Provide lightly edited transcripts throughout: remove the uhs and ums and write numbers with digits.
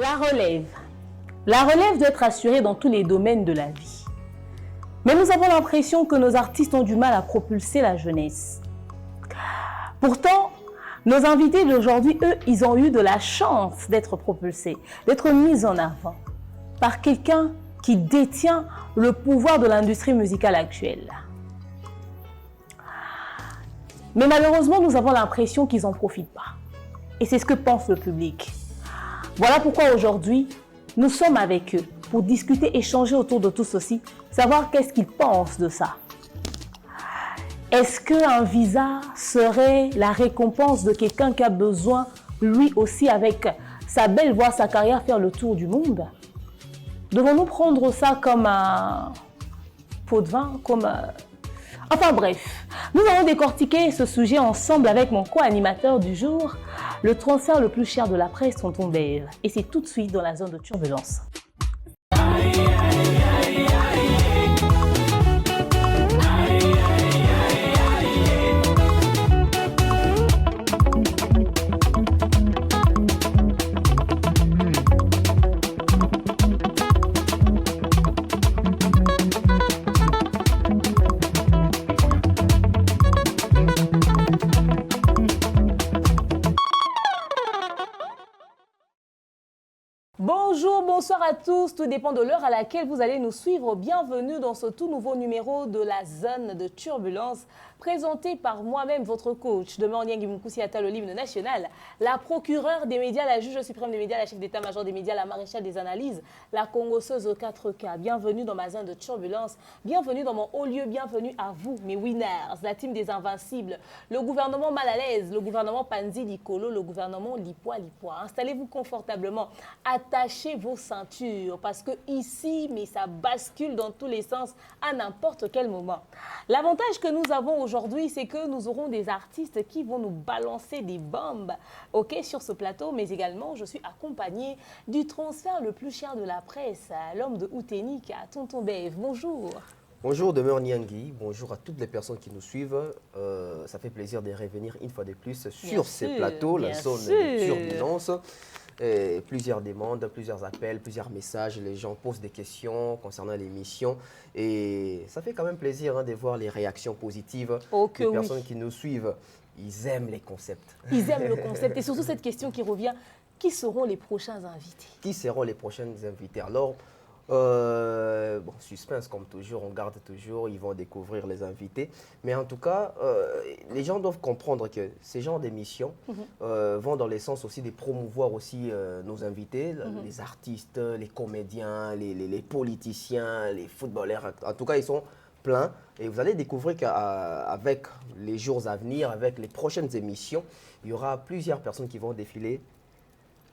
La relève. La relève doit être assurée dans tous les domaines de la vie. Mais nous avons l'impression que nos artistes ont du mal à propulser la jeunesse. Pourtant, nos invités d'aujourd'hui, eux, ils ont eu de la chance d'être propulsés, d'être mis en avant par quelqu'un qui détient le pouvoir de l'industrie musicale actuelle. Mais malheureusement, nous avons l'impression qu'ils n'en profitent pas. Et c'est ce que pense le public. Voilà pourquoi aujourd'hui, nous sommes avec eux pour discuter, échanger autour de tout ceci, savoir qu'est-ce qu'ils pensent de ça. Est-ce qu'un visa serait la récompense de quelqu'un qui a besoin, lui aussi, avec sa belle voix, sa carrière, faire le tour du monde? Devons-nous prendre ça comme un pot de vin, Enfin bref, nous allons décortiquer ce sujet ensemble avec mon co-animateur du jour, le transfert le plus cher de la presse, Tonton Bev. Et c'est tout de suite dans la zone de turbulence. Bonjour, bonsoir à tous, tout dépend de l'heure à laquelle vous allez nous suivre. Bienvenue dans ce tout nouveau numéro de la zone de turbulence, présenté par moi-même, votre coach, Demeure Niangi Moukoussi-Atta, le l'hymne national, la procureure des médias, la juge suprême des médias, la chef d'état-major des médias, la maréchale des analyses, la congosseuse aux 4K. Bienvenue dans ma zone de turbulence, bienvenue dans mon haut lieu, bienvenue à vous, mes winners, la team des invincibles, le gouvernement mal à l'aise, le gouvernement Panzi Likolo, le gouvernement Lipoa. Installez-vous confortablement, attachez vos ceintures, parce que ici, mais ça bascule dans tous les sens à n'importe quel moment. L'avantage que nous avons aujourd'hui, c'est que nous aurons des artistes qui vont nous balancer des bombes, sur ce plateau, mais également, je suis accompagnée du transfert le plus cher de la presse, l'homme de Outénique, à Tonton Bev. Bonjour. Bonjour Demeure Niangi, bonjour à toutes les personnes qui nous suivent. Ça fait plaisir de revenir une fois de plus sur ces plateaux, la zone de turbulence. Plusieurs demandes, plusieurs appels, plusieurs messages, les gens posent des questions concernant l'émission et ça fait quand même plaisir de voir les réactions positives des personnes qui nous suivent. Ils aiment les concepts. Ils aiment le concept et surtout cette question qui revient, qui seront les prochains invités? Qui seront les prochains invités? Alors, suspense comme toujours, on garde toujours, ils vont découvrir les invités. Mais en tout cas, les gens doivent comprendre que ces genres d'émissions vont dans le sens aussi de promouvoir aussi nos invités, les artistes, les comédiens, les politiciens, les footballeurs. En tout cas, ils sont pleins. Et vous allez découvrir qu'avec les jours à venir, avec les prochaines émissions, il y aura plusieurs personnes qui vont défiler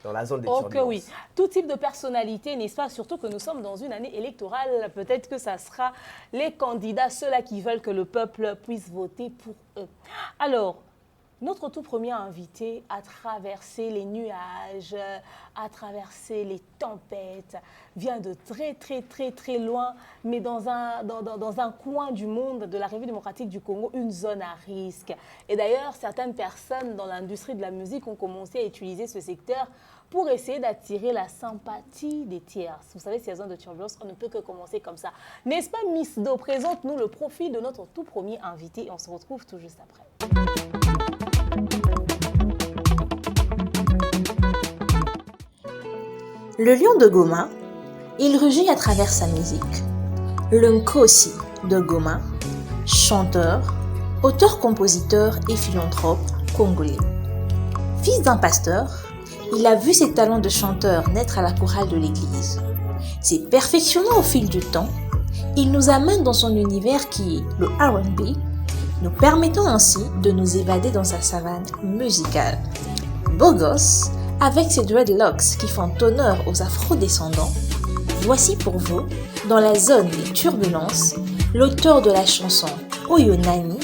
dans la zone de turbulence. Oui, tout type de personnalité, n'est-ce pas? Surtout que nous sommes dans une année électorale. Peut-être que ça sera les candidats, ceux-là qui veulent que le peuple puisse voter pour eux. Alors, notre tout premier invité a traversé les nuages, a traversé les tempêtes, vient de très loin, mais dans un coin du monde de la République démocratique du Congo, une zone à risque. Et d'ailleurs, certaines personnes dans l'industrie de la musique ont commencé à utiliser ce secteur pour essayer d'attirer la sympathie des tiers. Vous savez, ces zones de turbulence, on ne peut que commencer comme ça. N'est-ce pas, Miss Do? Présente-nous le profil de notre tout premier invité et on se retrouve tout juste après. Le lion de Goma, il rugit à travers sa musique. Le Nkosi de Goma, chanteur, auteur-compositeur et philanthrope congolais. Fils d'un pasteur, il a vu ses talents de chanteur naître à la chorale de l'église. S'est perfectionnant au fil du temps, il nous amène dans son univers qui est le R&B, nous permettant ainsi de nous évader dans sa savane musicale. Beau gosse, avec ses dreadlocks qui font honneur aux afro-descendants, voici pour vous, dans la zone des turbulences, l'auteur de la chanson Oyonani,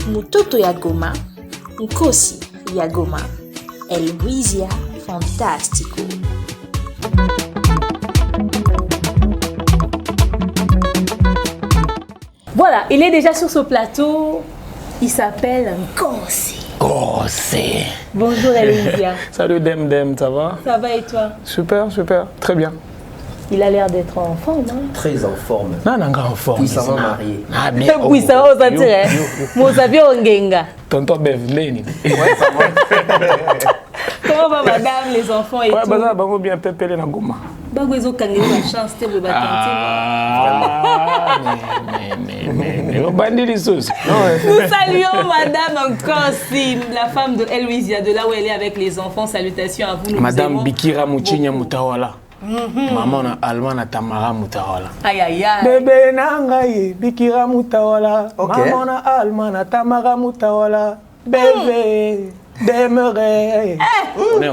Mutoto ya Goma, Nkosi ya Goma, El Luisia Fantastico. Voilà, il est déjà sur ce plateau. Il s'appelle Nkosi. Nkosi. Bonjour Eloïsia. Salut Dem, ça va? Ça va et toi? Super, très bien. Il a l'air d'être en forme. Hein? Très en forme. Non, en forme. Puissamment marié. Ah bien. Puissamment au sentir. Mon savio ongenga. Tonton Bevleni. Ouais, ça va. Comment va madame, les enfants et ouais, tout? Ouais, bah ça va bien pépélé dans Goma. Bah vous avez la chance de vous battre. Ah, mais bandit les sauces. Nous saluons madame Nkosi, la femme de Eloïsia, de là où elle est avec les enfants. Salutations à vous. Madame Bikira Mouchinya Moutawala. Maman na Alma na Tamara Moutawala. Aïe aïe aïe. Bébé nangaye Bikira Moutawala. Ok. Maman na Alma na Tamara Moutawala. Bébé demeure.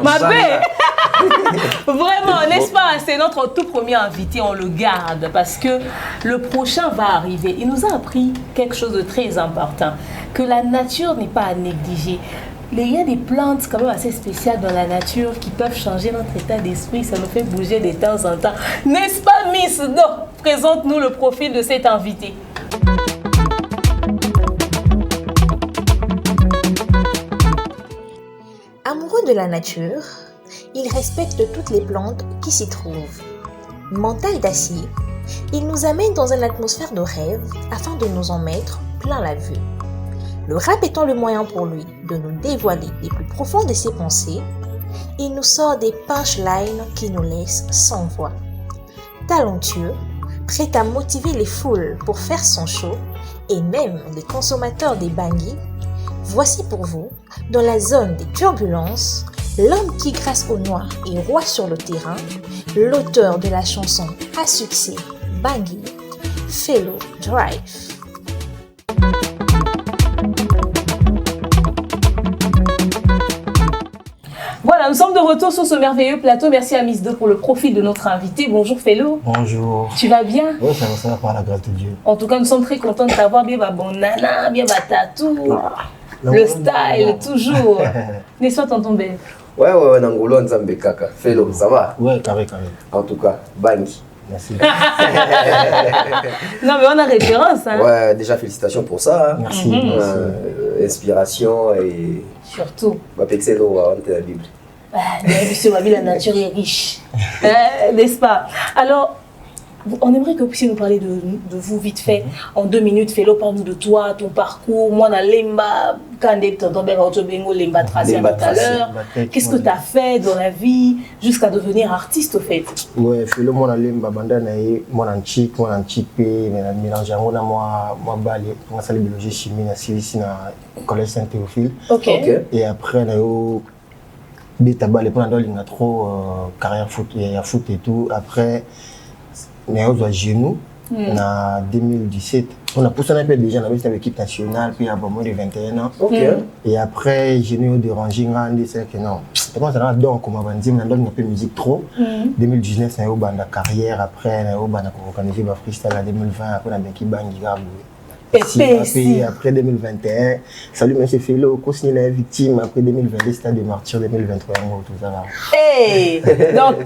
Ma paix. Vraiment, n'est-ce pas? C'est notre tout premier invité, on le garde parce que le prochain va arriver. Il nous a appris quelque chose de très important, que la nature n'est pas à négliger. Il y a des plantes quand même assez spéciales dans la nature qui peuvent changer notre état d'esprit, ça nous fait bouger de temps en temps. N'est-ce pas, Miss? Non, présente-nous le profil de cet invité. Amoureux de la nature, il respecte toutes les plantes qui s'y trouvent. Mental d'acier, il nous amène dans une atmosphère de rêve afin de nous en mettre plein la vue. Le rap étant le moyen pour lui de nous dévoiler les plus profonds de ses pensées, il nous sort des punchlines qui nous laissent sans voix. Talentueux, prêt à motiver les foules pour faire son show et même les consommateurs des bangis, voici pour vous, dans la zone des turbulences, l'homme qui grâce au noir est roi sur le terrain, l'auteur de la chanson à succès Bangui, Fellow Drive. Voilà, nous sommes de retour sur ce merveilleux plateau. Merci à Miss 2 pour le profil de notre invité. Bonjour Fellow. Bonjour. Tu vas bien? Oui, ça va par la grâce de Dieu. En tout cas, nous sommes très contents de t'avoir. Bien bon nana, bien tatou. Le style, toujours. N'est-ce pas, tonton Ben? Ouais, Nangolo Nzambe Kaka. Fellow, ça va? Ouais, carré. En tout cas, Bangui. Merci. Non, mais on a référence. Hein? Ouais, déjà félicitations pour ça. Hein. Merci. Inspiration et. Surtout. Bapexelo, on te la Bible. Sur ma vie, la nature est riche. N'est-ce pas? Alors, on aimerait que vous puissiez nous parler de vous vite fait. En 2 minutes, Fellow, parle-nous de toi, ton parcours. Moi, dans Lemba, quand tonton Bengo, Lemba Tracé tout à l'heure. Qu'est-ce que tu as fait dans la vie jusqu'à devenir artiste, au fait? Ouais, Fellow, moi, dans Lemba, moi, dans Chik, mais dans mélange, moi, balé, moi, ça, les biologie chimie, dans Silici, dans Collège Saint-Théophile. Ok. Et après, dans Beta balé, pendant il y a trop carrière foot, il y a foot et tout. Après, on a à genoux en 2017. On a poussé un peu déjà dans l'équipe nationale, puis il y a moins de 21 ans. Et après, j'ai eu dérangé, c'est que non. Et moi, ça donc, comme on dit, on a un peu de musique trop. 2019, on a eu une carrière. Après, on a eu organisé le freestyle en 2020. Après, on a eu une banque. Après 2021, salut monsieur Fellow, continuez la victime. Après 2022, c'était des martyrs, 2023, tout ça là. Hey! Donc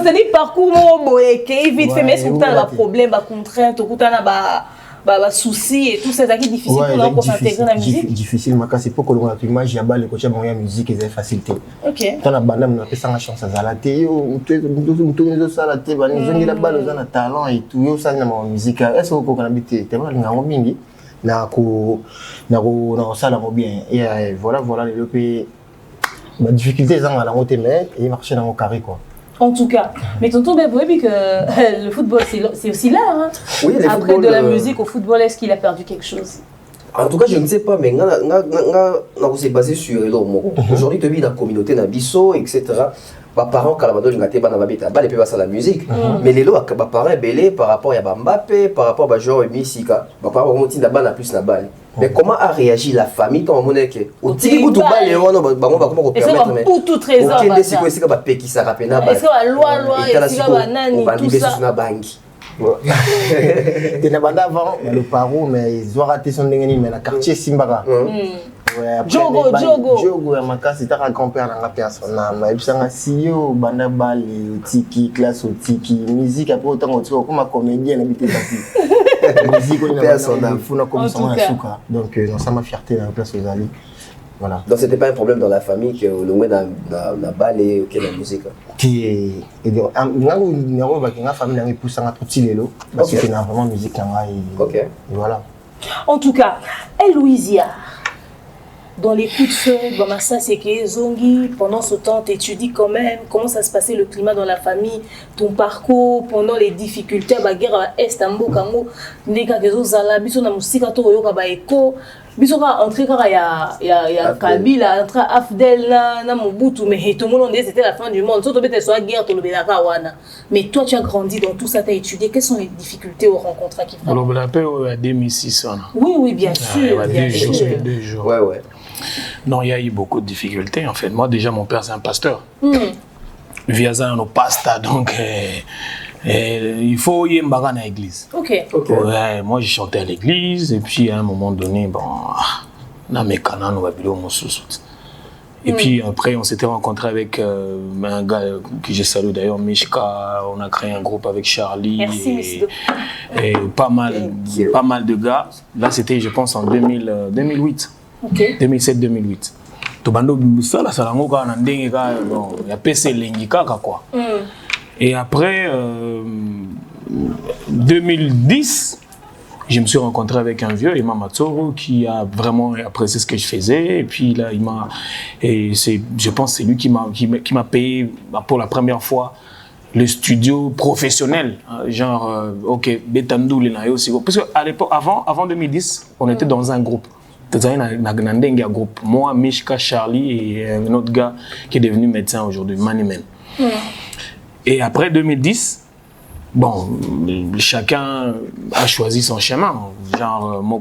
c'est dit parcours mon vite fait, mais si tu as un problème, des contraintes, tu as des soucis et tout, c'est ça qui est difficile pour s'intégrer dans la musique. Difficile, c'est pour que l'on a l'image, il y a les coachs de musique et des facilités. Ok. Dans la bande, on a fait ça chance à la télé, on a ça la télé, on a balle, on a talent et tout, ça dans la musique. Est-ce que vous avez habité? Tu vois, on a bingi, na ça la bien. Et voilà les pays. Ma difficulté c'est à la montée mais il marchait dans mon carré quoi. En tout cas, mais tonton Ben, vous avez vu que le football c'est aussi l'art. Hein? Oui, après football, de la musique au football, est-ce qu'il a perdu quelque chose? En tout cas, je ne sais pas, mais on s'est basé sur aujourd'hui, tu vis dans la communauté, dans la bisso, etc. Mes parents, quand ils ont été la musique, mais les lois, mes parents belé par rapport à Mbappé, par rapport à Jean et Missika, mes parents ont dit que plus na balle. Mais comment a réagi la famille quand on est que au tiki tout balle et on va permettre mais tout trésor OK c'est quoi c'est que pe qui ça rappelle na balle. Est-ce que loi et si va nani tout ça na banque. T'es na banda avant le paro mais ils ont raté son ndengeni mais la quartier Simbara. Jogo ya makasi taka grand-père na personne na ebisanga siyo banda balle tiki classe tiki musique après autant on comme comédien habité ici. Musique on a personne funa comme ça na suka. Donc ça m'a fierté dans la place aux Ali. Voilà. Donc c'était pas un problème dans la famille que le moins n'a balé la musique. Qui est la famille n'a poussé à tout lelo parce que c'est vraiment musique OK. Et voilà. En tout cas, Louisia, dans les coups de feu, ça c'est que Zongi, pendant ce temps, tu étudies quand même, comment ça se passait le climat dans la famille, ton parcours, pendant les difficultés, la guerre à Est, à Mbokango, Neka Gezozala, Biso na musika to yoka ba eko, Biso ka entré car il y a Kabila, entré Afdel na Mobutu, mais tout le monde disait c'était la fin du monde, surtout peut-être soit guerre to le Belaka wana. Mais toi tu as grandi dans tout ça, tu as étudié, quelles sont les difficultés au rencontre qui On l'a appelé en 2006. Oui, bien sûr. Deux jours. Ouais. Non, il y a eu beaucoup de difficultés en fait. Moi déjà mon père c'est un pasteur. Via ça on pasta donc il faut y aller à l'église. OK. Ouais, moi j'ai chanté à l'église et puis à un moment donné na mes canons on va bureau mon sous. Et puis après on s'était rencontré avec un gars que je salue d'ailleurs, Mishka, on a créé un groupe avec Charlie. Merci, et pas mal de gars. Là c'était je pense en 2008. OK. 2007-2008. Tobando sala salango ka na ndenge ka bon ya PC lengi kaka quoi. Et après 2010, je me suis rencontré avec un vieux, Imam Matsoro, qui a vraiment apprécié ce que je faisais. Et puis là, je pense que c'est lui qui m'a payé pour la première fois le studio professionnel. Genre, OK, Betandou, aussi. Parce qu'à l'époque, avant 2010, on était dans un groupe. Groupe. Moi, Mishka, Charlie et un autre gars qui est devenu médecin aujourd'hui, Manimen. Et après 2010, bon, chacun a choisi son chemin. Genre, moi,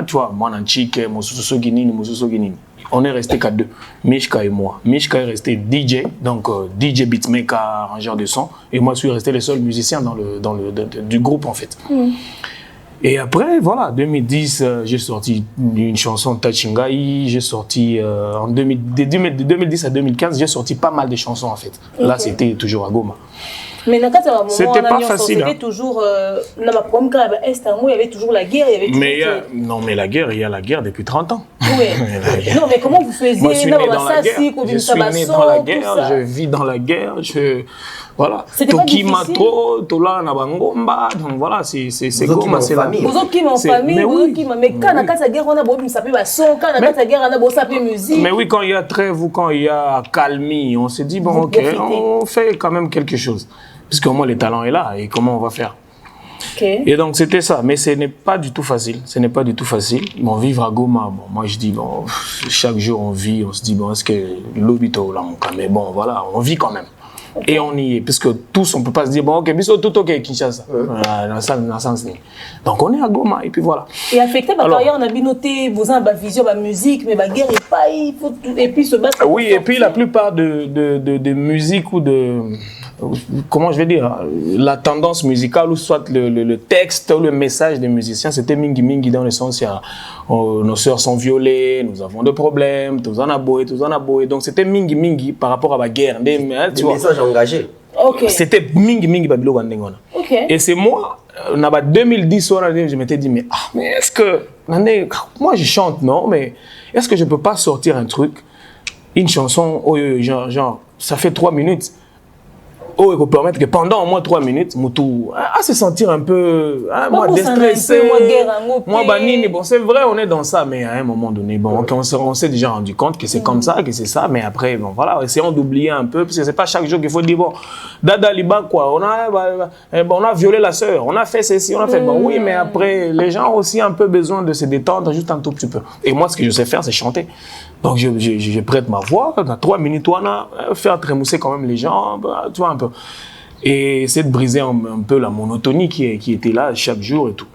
tu vois, moi, Nanchik, Mosuso Guinini. On est resté qu'à deux, Mishka et moi. Mishka est resté DJ, donc DJ beatmaker, arrangeur de son. Et moi, je suis resté le seul musicien du groupe, en fait. Et après, voilà, 2010, j'ai sorti une chanson Tachingai, j'ai sorti, de 2010 à 2015, j'ai sorti pas mal de chansons en fait. Okay. Là, c'était toujours à Goma. Mais c'était pas facile. C'était toujours, il y avait toujours la guerre. Mais la guerre, il y a la guerre depuis 30 ans. Oui. Non, mais comment vous faisiez? Moi, je suis né dans la guerre, je vis dans la guerre, voilà. Tokimato, Tola Nabangomba, donc voilà, c'est Goma, c'est la famille. Vous autres qui m'en famille, mais quand on a la guerre, on a beau saper ma son, quand on a la guerre, on a beau saper musique. Mais oui, quand il y a trêve ou quand il y a calmie, on s'est dit, bon, ok, on fait quand même quelque chose. Parce qu'au moins, le talent est là, et comment on va faire? Okay. Et donc, c'était ça. Mais ce n'est pas du tout facile. Ce n'est pas du tout facile. Bon, vivre à Goma, bon, moi, je dis, bon, chaque jour, on vit, on se dit, bon, est-ce que l'obito, là, mais bon, voilà, on vit quand même. Okay. Et on y est, parce que tous, on ne peut pas se dire, bon, ok, tout ok, Kinshasa. Dans sens. Donc, on est à Goma, et puis voilà. Et affecté par carrière, on a bien noté, vous avez une vision, la musique, mais la guerre est pas, il faut tout, et puis se battre. Oui, et puis la plupart de musique ou de. Comment je vais dire, la tendance musicale ou soit le texte ou le message des musiciens, c'était mingi dans le sens, il y a, nos sœurs sont violées, nous avons des problèmes, tous en a boé. Donc c'était mingi par rapport à la guerre. Des messages engagés. Okay. C'était mingi babilo wandengona. Okay. Et c'est moi, en 2010, je m'étais dit, mais est-ce que, moi je chante, non, mais est-ce que je peux pas sortir un truc, une chanson, genre, ça fait 3 minutes. Il faut permettre que pendant au moins 3 minutes, Moutou à se sentir un peu, moi déstressé, moi banini. Bon, c'est vrai, on est dans ça, mais à un moment donné, bon, on s'est déjà rendu compte que c'est comme ça, que c'est ça, mais après, bon, voilà, essayons d'oublier un peu, parce que c'est pas chaque jour qu'il faut dire, bon, Dada Liba, quoi, on a violé la sœur, on a fait ceci, on a fait, bon, oui, mais après, les gens ont aussi un peu besoin de se détendre juste un tout petit peu. Et moi, ce que je sais faire, c'est chanter. Donc, je prête ma voix, dans 3 minutes, on a faire trémousser quand même les gens, tu vois, un peu. Et essayer de briser un peu la monotonie qui était là chaque jour et tout.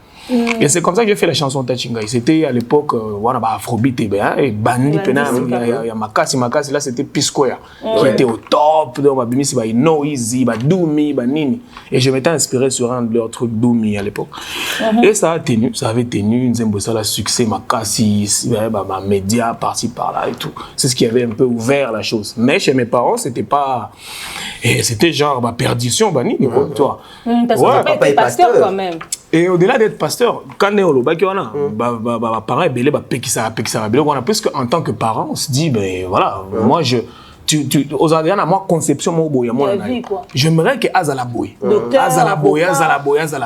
Et c'est comme ça que j'ai fait la chanson Tachingai. C'était à l'époque, on a Afrobeat et Bandi, il y a Makasi, là c'était Piscoya, qui était au top. Donc, c'est No Easy, Doumi, Nini. Et je m'étais inspiré sur un de leurs trucs Doumi à l'époque. Et ça avait tenu, Nzembosa, le succès, Makasi, média, par-ci, par-là et tout. C'est ce qui avait un peu ouvert la chose. Mais chez mes parents, c'était pas. Et c'était genre perdition, Nini, tu vois. Parce que papa était pasteur quand même. Et au-delà d'être pasteur, quand on est au Lobaki, parents belé pekisa puisque en tant que parent, on se dit ben voilà, moi je aux Adriana, moi conception moi boya moi j'aimerais que Azala boy. Azala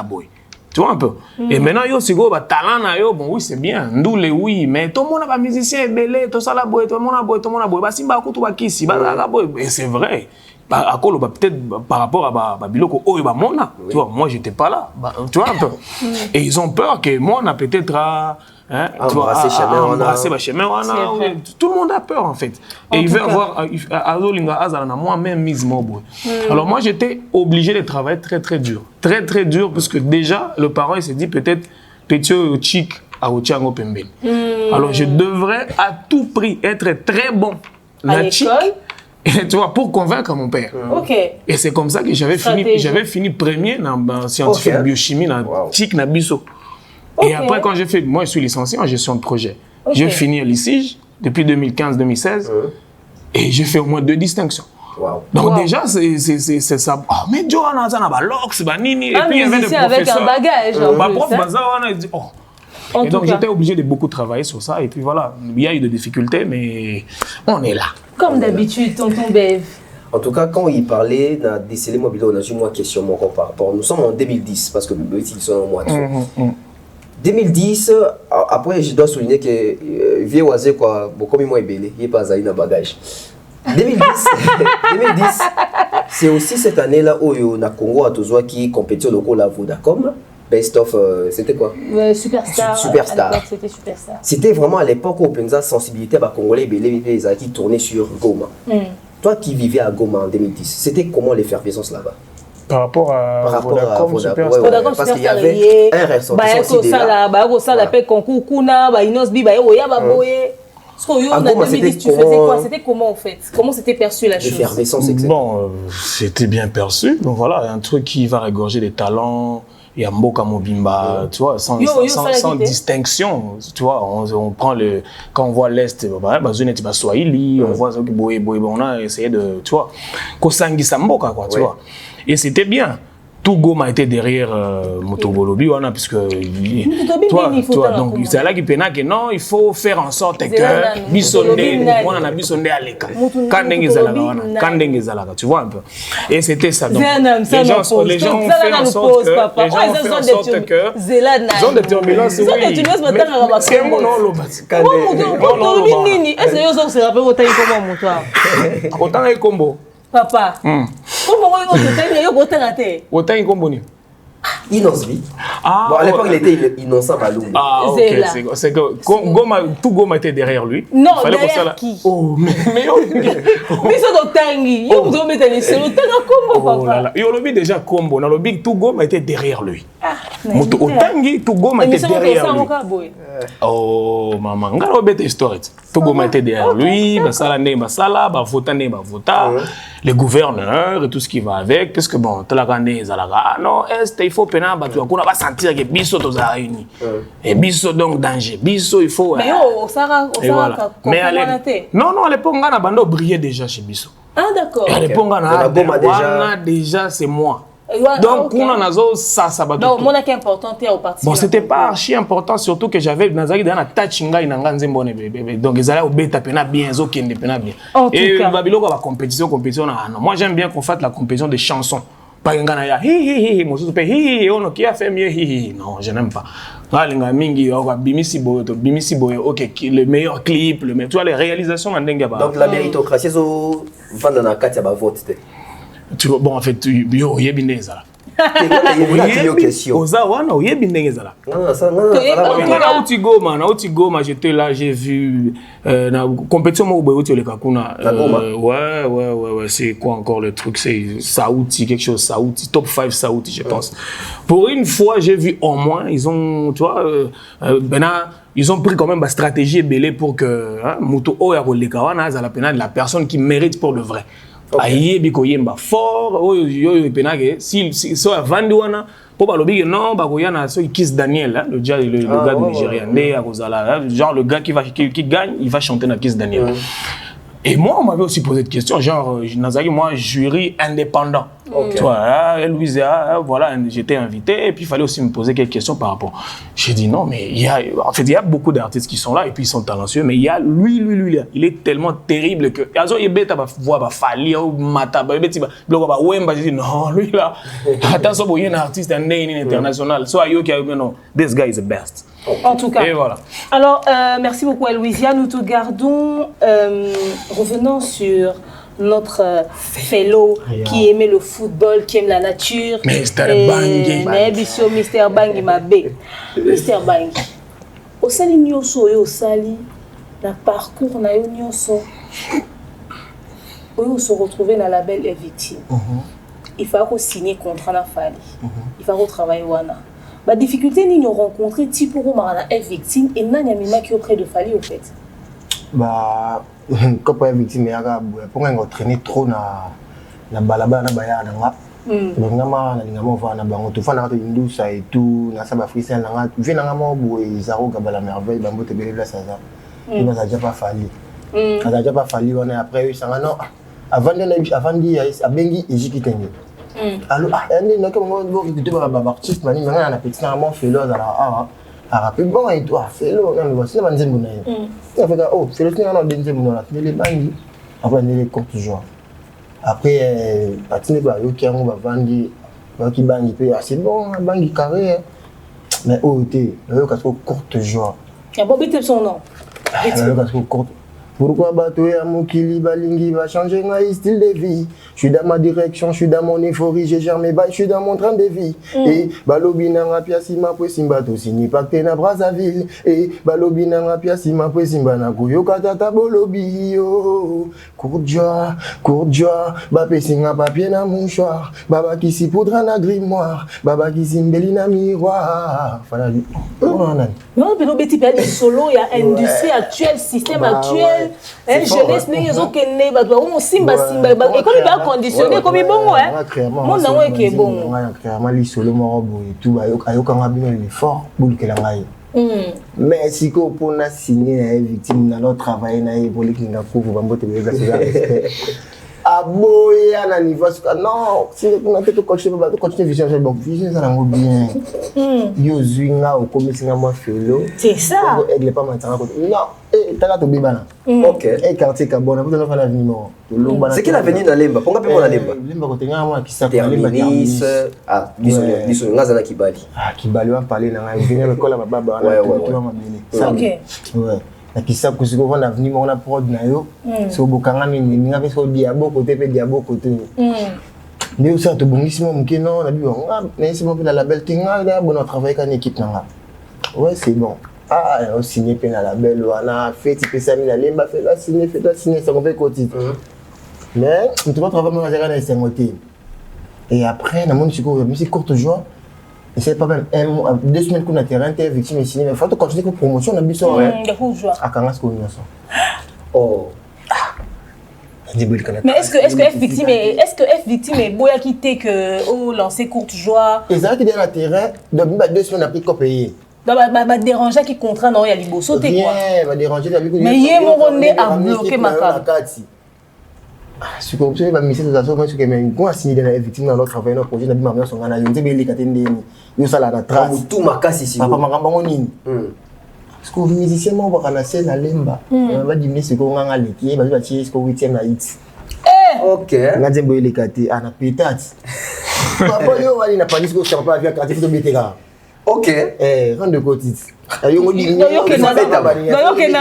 boy. Tu vois un peu. Et maintenant yo sigo ba talent na yo bon oui c'est bien, ndoule oui, mais tout le monde a musicien belé, tout ça la boy, tout le monde a boy, ba simba ko to ba kisi, ba la boy, et c'est vrai. À cause peut-être par rapport à Biloko oh bah mona tu vois moi j'étais pas là tu vois un peu et ils ont peur que moi on a peut-être embrasser chemin tout le monde a peur en fait et il veut avoir azolinga azala moi même mise mobo alors moi j'étais obligé de travailler très dur parce que déjà le parent il s'est dit peut-être petit chic à Ochango Pembeni alors je devrais à tout prix être très bon la chic. Et tu vois, pour convaincre mon père. Et c'est comme ça que j'avais fini premier dans scientifique biochimie, dans TIC, dans Bisso. Et après, quand j'ai fait, moi je suis licencié en gestion de projet. J'ai fini à l'ICIG depuis 2015-2016 et j'ai fait au moins 2 distinctions. Donc déjà, c'est ça. Oh, mais Johanna, ça n'a pas l'ox, nini. Et puis il y avait des professeurs. Avec un bagage. Et donc j'étais obligé de beaucoup travailler sur ça. Et puis voilà, il y a eu des difficultés, mais on est là. Comme d'habitude, tonton Bev. En tout cas, quand il parlait d'un décelé mobile, on a eu une question par rapport. Nous sommes en 2010, parce que ils sont en mois de 2010, après je dois souligner que vieux oisé quoi, beaucoup moins belé, il n'est pas à bagage. 2010, c'est aussi cette année-là où on a Congo à Tozoa qui compétit au la Vodacom. Best of, c'était quoi? Superstar. C'était Superstar. C'était vraiment à l'époque où Penza sensibilité à Congolais qui tournaient sur Goma. Toi qui vivais à Goma en 2010, c'était comment l'effervescence là-bas? Par rapport à Vodacom, Superstar. Parce qu'il y avait un ressortissant aussi là. En 2010, tu faisais quoi? C'était comment en fait? Comment c'était perçu la chose? Bon, c'était bien perçu. Donc voilà, un truc qui va régorger des talents. Il y a Mboka Mobimba, tu vois, sans distinction, tu vois, on prend le, quand on voit l'Est, Swahili, on voit on a essayé de, tu vois, Kosangi Samboka, quoi, tu vois. Et c'était bien. Tout Goma était derrière Motobolobi, puisque toi, donc c'est là qui pénale que non, il faut faire en sorte que Bissondé, on a Bissondé à l'écart. Kandenge Zalaga, tu vois un peu. Et c'était ça. Donc, les gens ont fait en sorte que ils ont des turbulences, oui. C'est mon nom, autant et combo. Papa, comment autant et combo ni innocent. Bon, à l'époque, il était innocent, Balou. Ah, ok. C'est que tout Goma était derrière lui. Non, derrière qui? Oh, mais mais ça doit tanguer. Vous devez mettre les selos. T'as combo, papa. Il a déjà combo. Dans le big, tout Goma était derrière lui. Au tanguy, tout Goma était derrière lui. Oh, maman, on a une histoire. Tout Goma était derrière lui. Basala ne basala, bavota ne bavota. Les gouverneurs et tout ce qui va avec. Parce que bon, Talakane Zalaga, non, il faut pénal, on va sentir que Bisso est réuni. Et Bisso donc danger. Bisso, il faut. Mais voilà. Mais non, à l'époque, on a bando brillé déjà chez Bisso. Ah, d'accord. À l'époque, on a déjà, c'est moi. Donc, on a ça va tout. Donc, mon est important au parti. Bon, c'était pas archi important, surtout que j'avais Nazari dans la tachinga inanganze mbone bébé. Donc, ils allaient au bêta pena bien, ils ont bien. Et Babylone va compétition. Moi, j'aime bien qu'on fasse la compétition des chansons. Pas un gars ya hi on qui a fait mieux non, je n'aime pas. Mingi bimisi boy OK, le meilleur clip, tu vois les réalisations en dengue ba. Donc la méritocratie zo vendre na kati ba vote. Bon en fait yo yebineza. Goma, j'étais là, j'ai vu la compétition ouais, c'est quoi encore le truc, c'est Saouti, quelque chose Saouti, top 5 Saouti, je pense. Pour une fois, j'ai vu au moins, ils ont, tu vois, ils ont pris quand même ma stratégie belée pour que Muto Oyarolekawana, la personne qui mérite pour le vrai. Aïe bikoyemba fort si so vandiwana pour balobi non bakoyana so Kiss Daniel le gars du Nigeria genre le gars qui gagne il va chanter dans Kiss Daniel. Et moi on m'avait aussi posé de questions genre Nazari moi jury indépendant Tu vois, Louisa, voilà, j'étais invité et puis il fallait aussi me poser quelques questions par rapport. J'ai dit non, mais il y a beaucoup d'artistes qui sont là et puis ils sont talentueux, mais il y a lui, il est tellement terrible que j'ai dit non, lui là, attention, il y a un artiste international, so non, this guy is the best. En tout cas. Et voilà. Alors, merci beaucoup, Louisa. Nous te gardons. Revenons sur notre fellow qui aimait le football, qui aime la nature. Mr. Bangi. Mr. Bangi Mabé. Mr. Bangi. Au sali nyoso et au sali, la parcours na yo nyoso. On se retrouver dans la belle victime. Il faut signer contrat na fali. Il faut travailler wana. La difficulté ni nous rencontrer type pour marana est victime et n'a nyamima qui auprès de Fali au fait. Bah quand pas victime ya ga pour nga entraîner trop na balaba na baya na nga. Donc ngama na ngama va na bango to fana to indusa et tout na saba freestyle na nga vient na ngama bo ezaro ga bala merveille bambo te belle ça ça. Il n'a déjà pas Fali. Ça n'a déjà pas Fali on est après ça non avant dit a bengi ejikitenge. Alors, il y a un artiste qui a un petit peu félo. Bon, et toi, félo, c'est un peu oh, c'est le temps de les bandits. Après, on les compte toujours. Après, patiner, il y a un bandit qui bandit, c'est bon, un bandit carré. Mais oh, il y a un courte joie. Il y a un bon son nom. Pourquoi bateau à Mokili Balingi va changer mon style de vie? Je suis dans ma direction, je suis dans mon euphorie, j'ai jamais bail, je suis dans mon train de vie. Et Balobina rapia si ma poesimba to signi pacte na Brazzaville. Et Balobina rapia si ma poesimba na Goyo Katata Bolobi yo. Courte joie, Bapé singa papier na mouchoir. Baba qui s'y poudra na grimoire. Baba qui s'y mbeli na miroir. Voilà. Non, mais le petit père solo, il y a industrie actuelle, système actuel. Jeunesse n'est pas que né, on simba et comme il va conditionner comme il bon ouais. Mon nom est que bon. Clairement li solo mo bo et tout ayo kanga bino il est fort boule que la ngai. Mais si ko pona signer victime na notre travail na e pour kinga couvre bambo te beza respect. Aboya na niveau non si on a tout continuer vision c'est bon vision ça n'en bien. Yo zwinga au komisinga mo felo. C'est ça. Elle pas maintenant non t'as to bibana. OK. Et quartier Kabona pour nous faire l'avenir. C'est qui l'avenir dans Lemba? Ponga pe mona Lemba. Lemba ko tenga moi qui ça terminus. Ah, biso ngazana Kibali. Ah Kibali va parler na ngai venir l'école à baba na tout ma belle. OK. Ouais. Na kisa kusiko vona avenir on a prod na yo. So bokanga nini ninga pe so diabo côté pe diabo côté. Mais aussi to bongisimo mkeno na biwa na isi mo pe la label tinga na bon travail kan équipe nanga. Ouais, c'est bon. Ah, on signe pe na label wana fait type ça mi na Lemba fait la signer ça on fait côté. Mais on te va travailler dans la SMOT. Et après, dans mon musique courte joie, et c'est pas même 2 semaines qu'on a terrain, t'es victime et signé. Mais il faut continuer avec la promotion, on a mis ça. À Kangas, qu'on a ça. Oh. Mais est-ce que F victime est boya quitté que oh lancer courte joie? Et ça qui est dans le terrain, 2 semaines après qu'on paye. Bah déranger qui contraint non il y a libo sauter quoi. Va déranger la vie. Mais il y a mon rondé à bloquer ma carte. Si comme ça va misser des assos moi ce que mais quoi signer dans la victime dans notre travail notre projet na bima mère son ngana yo nzebe le katende yo sala na trace tout makasi ici papa makamba ngoni parce que musicien mo ba kana scène na Lemba va diminuer ce ko nganga leki ba ba tie ce ko 8e na hit OK ngaze boye le kati ana pétate papa yo wali na panis ko sur pas avec quartier to beteka OK rend de côté ayo ngodi no yo ke na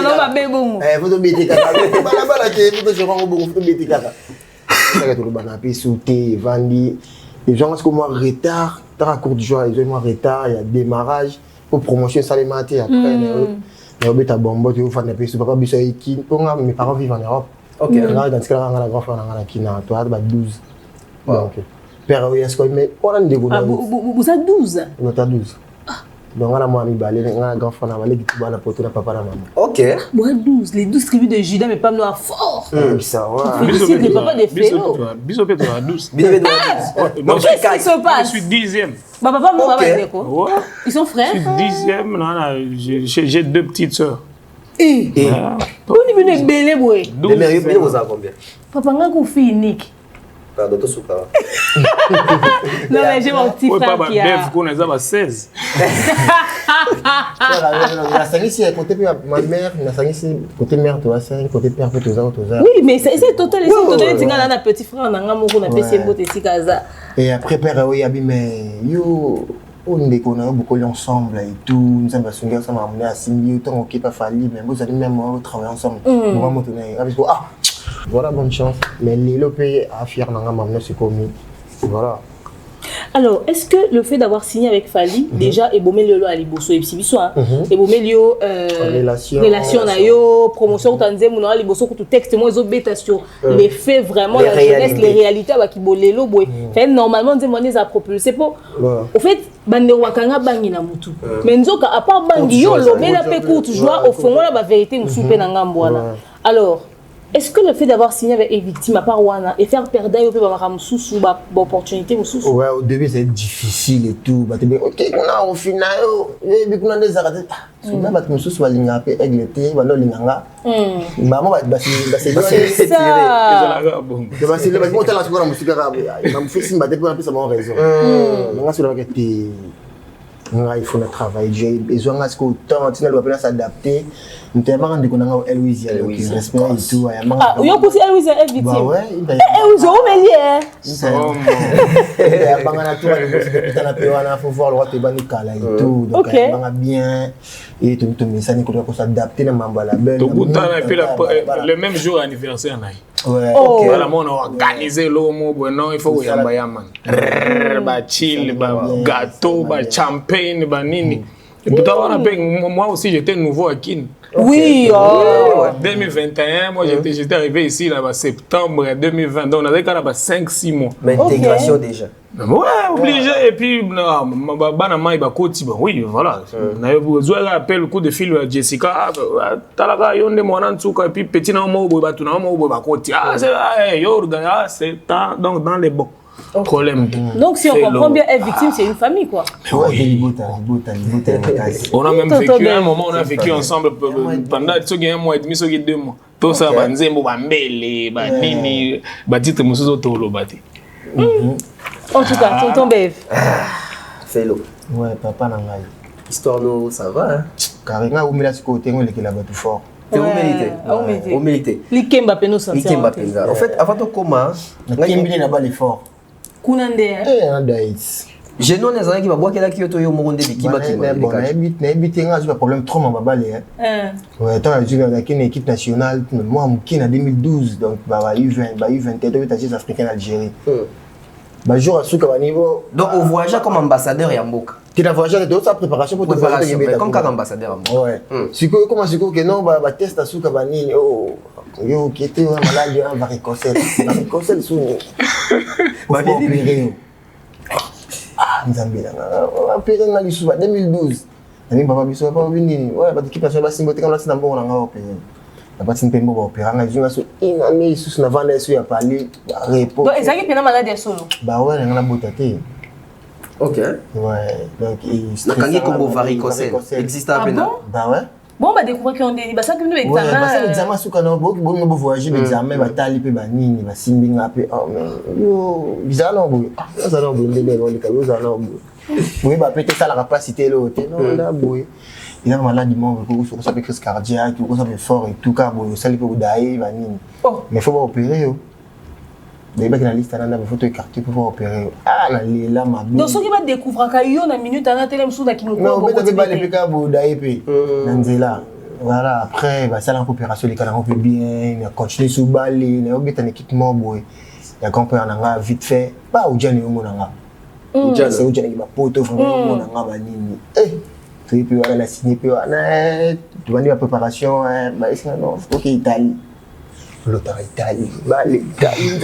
no ba bebongo vous beteka bala bala ke vous je rends bon vous beteka ça que tout le bana pe sauter vandi les gens comme moi retard dans la courte joie ils ont moi retard il y a démarrage pour promotion salimentaire après na obeta bombo tu fa na pe su papa biso iki ponga mes parents vivent en Europe OK là dans ce cas là on a grand frère na kina toi ba 12 donc père est-ce que mais on a des vous êtes 12 on a 12 donc on a moi mi balé on a grand frère na balé qui na poto na papa na maman OK moi 12 les 12 tribus de Juda mais pas noir fort ça ouais c'est des papas des félos biso peut à 12 moi qu'est-ce qui se passe je suis 10e papa moi va quoi ils sont frères je suis 10e non j'ai 2 petites sœurs on est venu belé boy les mères bien vous avez combien papa nga ko fille unique Pardon, tout souka. Non, mais j'ai mon petit frère qui a... qu'on a 16. La sangi si côté ma mère, la sangi si côté mère toi c'est côté père toi toi. Oui, mais c'est total tinga na petit frère na ngamoko na pesi mbote tikaza. Et après père oui abi mais yo on est beaucoup ensemble et tout, nous avons sonné ensemble à Simbi, autant qu'on pas fallu, mais vous allez même travailler ensemble. On va monter voilà bonne chance, mais les pays à fier dans la c'est commis. Voilà. Alors, est-ce que le fait d'avoir signé avec Fally, déjà, et bomé le à Liboso et Psibiso, et bomé relation na yo, promotion tanzé mon à Liboso tout texte moi les autres bétations, les faits vraiment la jeunesse, les réalités à qui bolelo boy. Fait normalement des monnaies à propulser pour. Au fait, bande wakanga bangi na mutu. Mais nzoka à part bangi yo lo mais la pe courte joie au fond la vérité nous souper na ngambwana. Alors, est-ce que le fait d'avoir signé avec les victimes à part Wana et faire perdre au opportunité ouais, au début c'est difficile et tout. Ok, on a au final, on a des arrêts. On a battu sous la ligne après avec l'été, on a l'inganga. Maman va c'est ça. C'est le bâtiment là sur la musique arabe. Il m'a fait signe battre pour un peu ça mon raison. On a sur la quête. Il faut le travail. J'ai besoin à ce qu'au temps, tu dois s'adapter. Nous t'avons rendu compte que Eloïse, respect et tout. Ah, il y a aussi Eloïse est victime. Bah ouais. Eloïse, on met lié. C'est il faut voir le roi de Banikala et tout. Donc, il va bien. Et tout le message, il faut s'adapter dans la belle. Le même jour anniversaire. Ouais. Voilà, on a organisé l'homme, non, il faut yamba yaman. Chill, gâteau, champagne, nini. Et pourtant, moi aussi, j'étais nouveau à Kin. Oui, 2021, moi j'étais arrivé ici là, septembre 2020, donc on avait quand même 5-6 mois. Mais intégration déjà. Ouais, obligé. Et puis, oui, voilà. On avait besoin d'appel le coup de fil à Jessica. Talaga, yon de mon et puis petit na mo boy batu na mo boy bakoti. Ah, c'est yo c'est donc dans les bons problèmes. Donc si on comprend bien, être victime c'est une famille quoi. On a même vécu un moment, on a vécu ensemble pendant un mois et demi, 2 mois. Tout ça, banzembo, bambele, banini, batite musuzo tolo bati. En tout cas, tonton Bev. Fais-le. Ouais, papa n'a pas. Histoire nous, ça va, hein? Car il y a un côté où il est tout fort. C'est au milité. L'Ikemba Peno Santé. L'Ikemba Peno. En fait, avant de commencer, L'Ikemba n'a pas l'effort. Kunande. Je n'en ai rien qui va boire quelqu'un qui est au monde qui va qui va. Bon, n'habite un problème trop en bas hein. Ouais, tant que j'ai une équipe nationale, moi je en 2012 donc U20 états africains Algérie. Bah jour à souka niveau. Donc on voyage comme ambassadeur et en Mboka. Tu as voyagé de sa préparation pour te faire comme ambassadeur en Mboka. Ouais. Si comment c'est que non bah test à souka banini oh yo qui était malade en varicocèle. Varicocèle sous. Bah opéré. Ah Nzambe là. Opéré na lisu 2012. Nami papa biso papa bini. Ouais bah équipe nationale simbote comme là c'est d'abord on a opéré. La partie de l'opéra, on a une année sous la vanne et parler. Donc, est-ce qu'il y a une maladie solo? Bah ouais, on a beauté. Ok. Ouais, donc il y a comme varicocèle. Existe un peu. Bah ouais. Bon, bah découvrir qu'on est. Bah ça, comme nous, examen. Ouais, bah ça, l'examen, sous canal, bon, voyager, l'examen, bah t'as l'ipé, bah nini, bah simbing, après. Oh, mais yo, bizarre, non, bon. Ça, non, bon, les cadeaux, ça, non, bon. Oui, bah peut-être ça la capacité, là, non, là, bon. Il a malade du monde, il faut crise cardiaque, il faut fort et tout cas, ça il peut d'ailleurs, mais il faut pas opérer. Mais il y a une liste, il faut écarter pour pouvoir opérer. Ah, là, ma donc, ce qui va découvrir qu'il y a une minute, il y a un téléphone qui nous non, mais il y a des cas d'ailleurs. Voilà, après, ça a l'opération, les canards peu bien, il a continué sous balle, il a un équipement, il a compris en vite fait, pas où Gianni au monde. C'est où Gianni qui va poter vraiment au monde. Et puis voilà la signé puis voilà tu vas dire la préparation bah est-ce que non faut qu'il Italie l'autre Italie bah l'Italie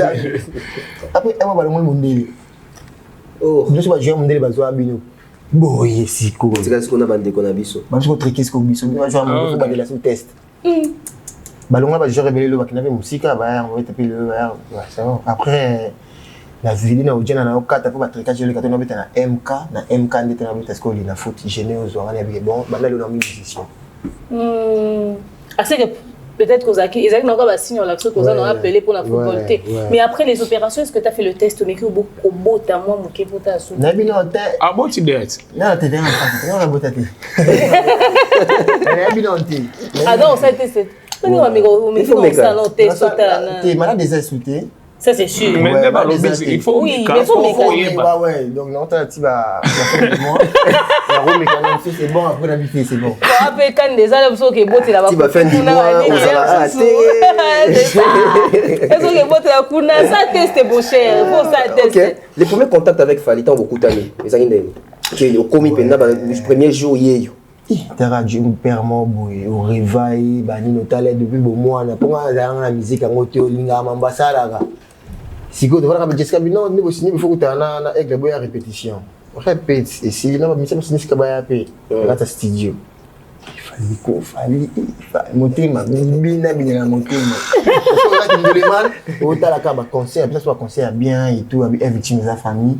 après on va le monde oh je sais pas j'ai monde bazo abino boye siko c'est qu'est-ce qu'on a bandé qu'on a biso parce que triquer ce qu'on biso on va jouer on va la sous test ballon là je révélé le qui n'avait musique bah on va taper le c'est bon après la ville na ujana na okata pour batrika je le kato na beta na MK ndete na beta skoli na foot géné aux orane bien bon bah là le musicien assez que peut-être qu'ils ont encore signé l'action qu'on a appelé pour la football. Mais après les opérations, est-ce que tu as fait le test mais que beaucoup beau ta moi mon qui pour ta sous. Ah bon tu dettes. Non, tu es un beau tâté. Ah non, ça a été c'est. On ça non test tu es malade des insultés. Ça c'est sûr. Mais il faut ouais, donc non tu vas moi. La roue mécanique c'est bon après l'habitude c'est bon. Après quand des allées parce que botte là-bas. Tu vas faire du mois on va rater. Est-ce que botte la kuna ça test bon cher, faut ça test. OK. Les premiers contacts avec Fally t'ont beaucoup tanné. Les années qui au commis pendant le premier jour hier. Tara Dieu me permet au réveil bani no tale depuis bon mois na ponga la musique en hôtel linga mambasala. Si vous devez avoir Jessica Bino, il faut que tu aies une répétition. Répète, et si vous avez une studio. Il fallait monter ma bina monter. Concert, concert bien et tout, avec victime de la famille.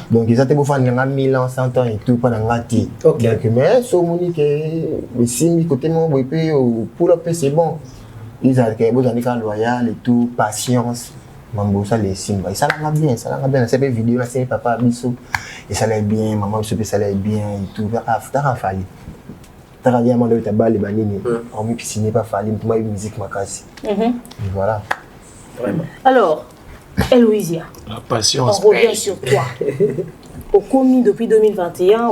Donc ils ont été faire 1000 ans, 100 ans et tout pendant ngati. Donc mais so Monique mais si côté mon pour la paix c'est bon. Ils ont besoin loyal et tout, patience. Mambo ça les signes ça va bien c'est pas vidéo là c'est papa biso et ça allait bien maman biso ça allait bien et tout t'as Fally t'as dit à mon ta balle banini on me piscine pas Fally moi musique ma casse voilà vraiment alors Eloïsia la patience on revient sur toi au commis depuis 2021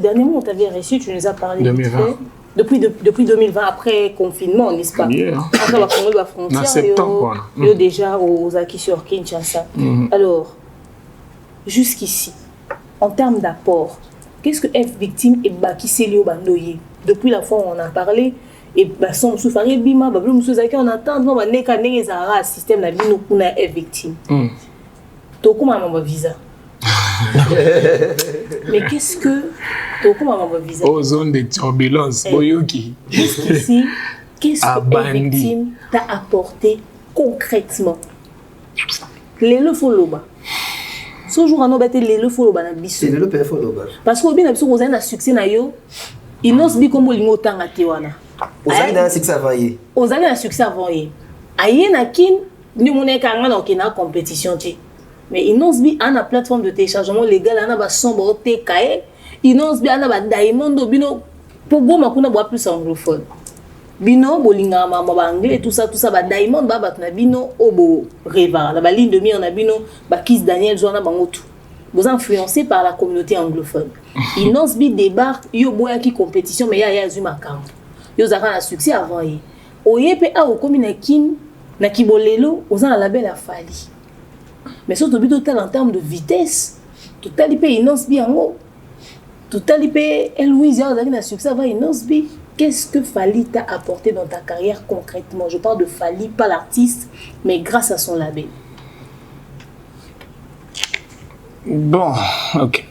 dernièrement on t'avait reçu tu nous as parlé 2020 depuis 2020 après confinement n'est-ce pas après la Congo la frontière déjà aux acquis sur Kinshasa. Alors jusqu'ici en termes d'apport qu'est-ce que F victime et Baki Selio Bandoye depuis la fois où on a parlé et Basson Soufari Bima Bablo Moussouzaki on attend non neka nezara système la bino kuna F victime to kuma mama visa. Mais qu'est-ce que visa aux zones de turbulence Boyoki jusqu'ici qu'est-ce que la victime t'a apporté concrètement les foloba ce jour on a battu les foloba na biso c'est le père foloba parce que bien biso vous avez un succès na yo il n'ose bi comme lingo tanga tewana vous avez un succès avant hier vous avez un succès avant hier aye na kin ni moneka ngana okina compétition ti. Mais il n'ose bien à la plateforme de téléchargement légal, on a ba sombre TKE, il n'ose bien à ba diamond bino pour bon makuna bois plus anglophone. Bino bolinga mama anglais tout ça ba diamond ba batna bino obo reva la ba ligne de mire na bino ba Kiss Daniel Joana bangotu. Vous influencés par la communauté anglophone. Il n'ose bien débarque yo boya qui compétition mais ya zuma camp. Yo zaka na succès avant yi. Oyepe a o komina kin na kibolelo ozana la belle Fally. Mais surtout total en termes de vitesse, total IP innonce bien haut. Total IP Eloïsia a un succès va innonce bien. Qu'est-ce que Fally t'a apporté dans ta carrière concrètement? Je parle de Fally, pas l'artiste, mais grâce à son label. Bon, ok.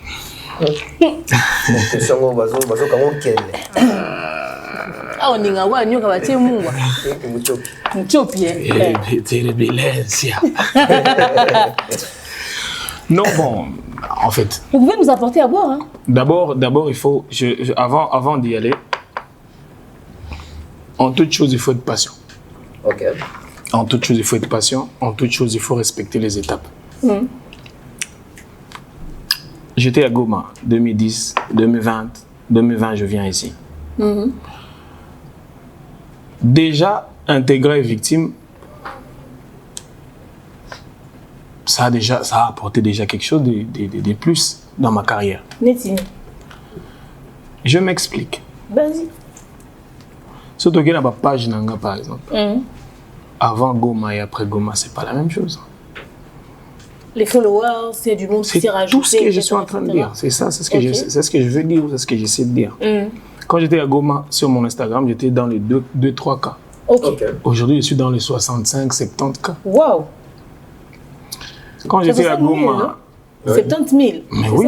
Ah, on y a un nyoka batie mungwa. Mchopi. Non, bon, en fait. Vous pouvez nous apporter à boire, hein? D'abord, il faut, avant d'y aller, en toute chose, il faut être patient. Ok. En toute chose, il faut être patient. En toute chose, il faut respecter les étapes. J'étais à Goma, 2010, 2020, je viens ici. Déjà, intégrer victime, ça a apporté déjà quelque chose de plus dans ma carrière. Je m'explique. Vas-y. Surtout qu'il y a ma page Nanga, par exemple. Avant Goma et après Goma, c'est pas la même chose. Les followers, c'est du monde qui s'est rajouté. C'est tout ce que je suis en train de dire. C'est ça, c'est ce que je veux dire, c'est ce que j'essaie de dire. Quand j'étais à Goma, sur mon Instagram, j'étais dans les 2-3 cas. Aujourd'hui, je suis dans les 65-70 cas. Waouh! Quand j'étais à Goma... 70 000. Mais oui.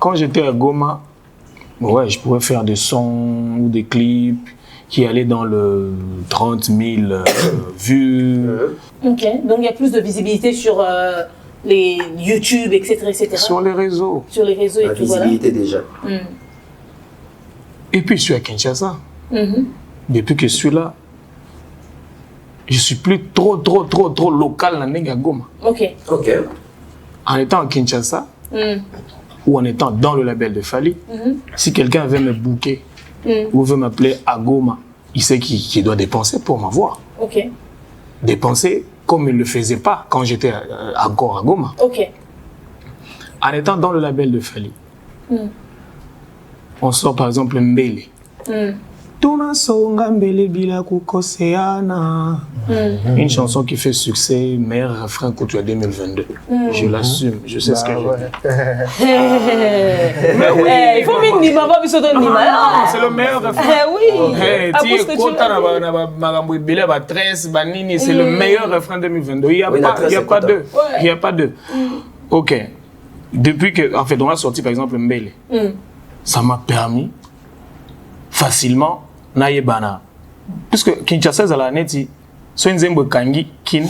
Quand j'étais à Goma, ouais, je pouvais faire des sons ou des clips qui allaient dans le 30 000 vues. Ok, donc il y a plus de visibilité sur les YouTube, etc. Sur les réseaux. Sur les réseaux et la tout, voilà. visibilité déjà. Et puis je suis à Kinshasa. Depuis que je suis là, je suis plus trop local dans Goma. Ok. Ok. En étant à Kinshasa, ou en étant dans le label de Fally, si quelqu'un veut me booker ou veut m'appeler à Goma, il sait qu'il doit dépenser pour m'avoir. Ok. Dépenser comme il ne le faisait pas quand j'étais encore à Goma. Ok. En étant dans le label de Fally, on sort par exemple Mbele. Une chanson qui fait succès, meilleur refrain Couture 2022. Je l'assume, je sais ce que je dis. Mais oui, il faut mettre Nima, pas besoin de Nima. C'est le meilleur refrain. Oui. C'est le meilleur refrain 2022. Il n'y a pas deux. Il n'y a pas deux. Ok. Depuis que, en fait, on a sorti par exemple Mbele, ça m'a permis facilement naïbana. Puisque Kinshasa à la neti, so nzembo kangi kin,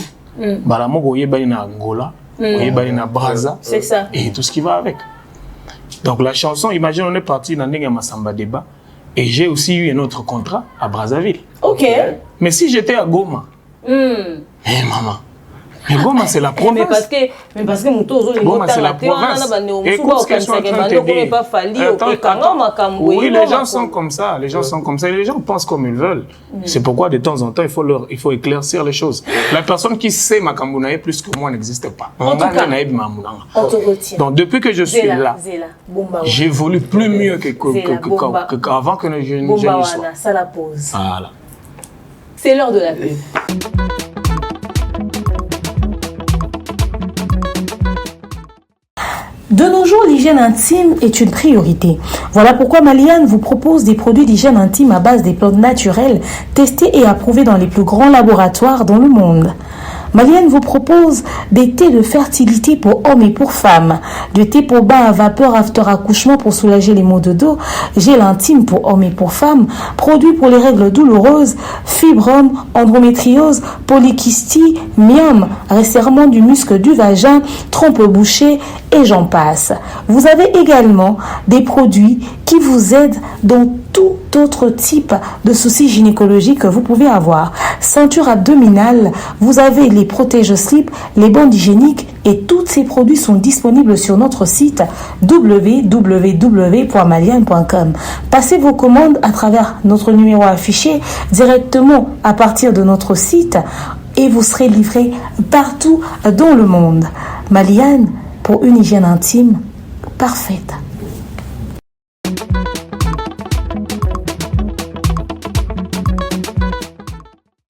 balamoko yebani na Angola, yebani na Brazza, c'est ça. Et tout ce qui va avec. Donc la chanson, imagine on est parti dans Nenga Massamba Débat et j'ai aussi eu un autre contrat à Brazzaville. Ok. Mais si j'étais à Goma, maman. Mais Goma, c'est la province. Mais parce que Goma, c'est la province. Écoute ce que je suis en train de te dire. Oui, les gens sont comme ça. Les gens sont comme ça. Et les gens pensent comme ils veulent. C'est pourquoi, de temps en temps, il faut éclaircir les choses. La personne qui sait Makambunaye plus que moi n'existe pas. En tout cas, on te retient. Donc, depuis que je suis là, j'évolue plus mieux qu'avant que je ne sois. Ça la pose. Voilà. C'est l'heure de la pub. De nos jours, l'hygiène intime est une priorité. Voilà pourquoi Maliane vous propose des produits d'hygiène intime à base des plantes naturelles testés et approuvés dans les plus grands laboratoires dans le monde. Maliane vous propose des thés de fertilité pour hommes et pour femmes, du thé pour bain à vapeur after accouchement pour soulager les maux de dos, gel intime pour hommes et pour femmes, produits pour les règles douloureuses, fibrome, endométriose, polykystie, myome, resserrement du muscle du vagin, trompe bouchée et j'en passe. Vous avez également des produits qui vous aident dans tout autre type de soucis gynécologiques que vous pouvez avoir. Ceinture abdominale, vous avez les protège-slip, les bandes hygiéniques et tous ces produits sont disponibles sur notre site www.maliane.com. Passez vos commandes à travers notre numéro affiché directement à partir de notre site et vous serez livré partout dans le monde. Maliane, pour une hygiène intime parfaite.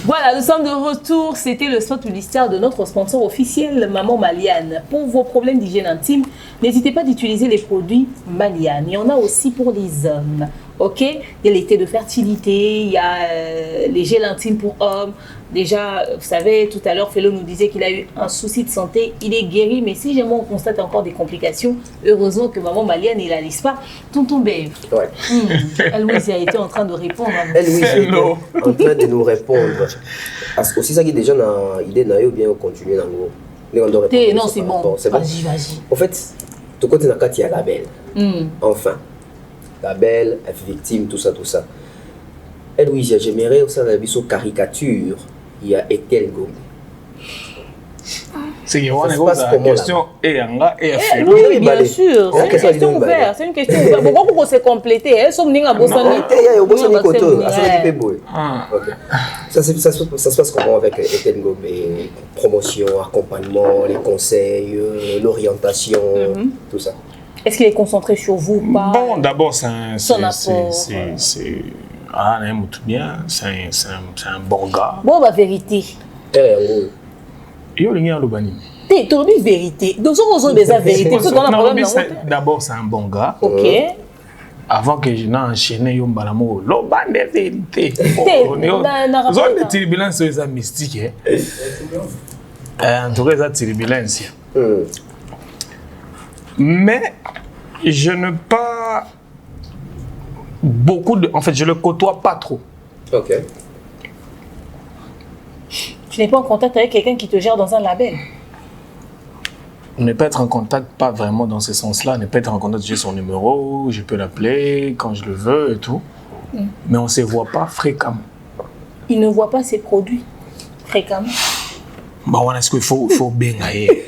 Voilà, nous sommes de retour. C'était le spot publicitaire de notre sponsor officiel, Maman Maliane. Pour vos problèmes d'hygiène intime, n'hésitez pas d'utiliser les produits Maliane. Il y en a aussi pour les hommes. Ok, il y a les thés de fertilité, il y a les gels intimes pour hommes. Déjà, vous savez, tout à l'heure, Félo nous disait qu'il a eu un souci de santé. Il est guéri, mais si jamais on constate encore des complications, heureusement que Maman Maliane ne la lisse pas. Tonton Bev, ouais. Louise a été en train de répondre. Louise a été en train de nous répondre. Aussi, ça qui est déjà dans l'idée, ou bien on continue dans le. Non, c'est bon. Vas-y. En fait, tout côté dans le cas, il y a la belle. Enfin. La belle, victime, tout ça. Et Louise, j'aimerais aussi la vision caricature, il y a Ethel Gombe. C'est une question et oui, bien sûr. C'est une question ouverte. Pourquoi vous se compléter? Ça se passe comment avec Ethel Gombe? Promotion, accompagnement, les conseils, l'orientation, tout ça. Est-ce qu'il est concentré sur vous ou pas? Bon, d'abord, c'est un bon gars. Bon, bah, vérité. Il y a le bani. Tu dis vérité. Donc, on a des vérités. D'abord, c'est un bon gars. Ok. Avant que je n'ai enchaîné, le ban de vérité. Zone de turbulence, c'est mystique. En tout cas, c'est turbulence. Mais je ne pas beaucoup de... En fait, je le côtoie pas trop. Ok. Tu n'es pas en contact avec quelqu'un qui te gère dans un label? Ne pas être en contact, pas vraiment dans ce sens-là. Ne pas être en contact, j'ai son numéro, je peux l'appeler quand je le veux et tout. Mais on ne se voit pas fréquemment. Il ne voit pas ses produits? Fréquemment. Bah, on a ce qu'il faut bengayer.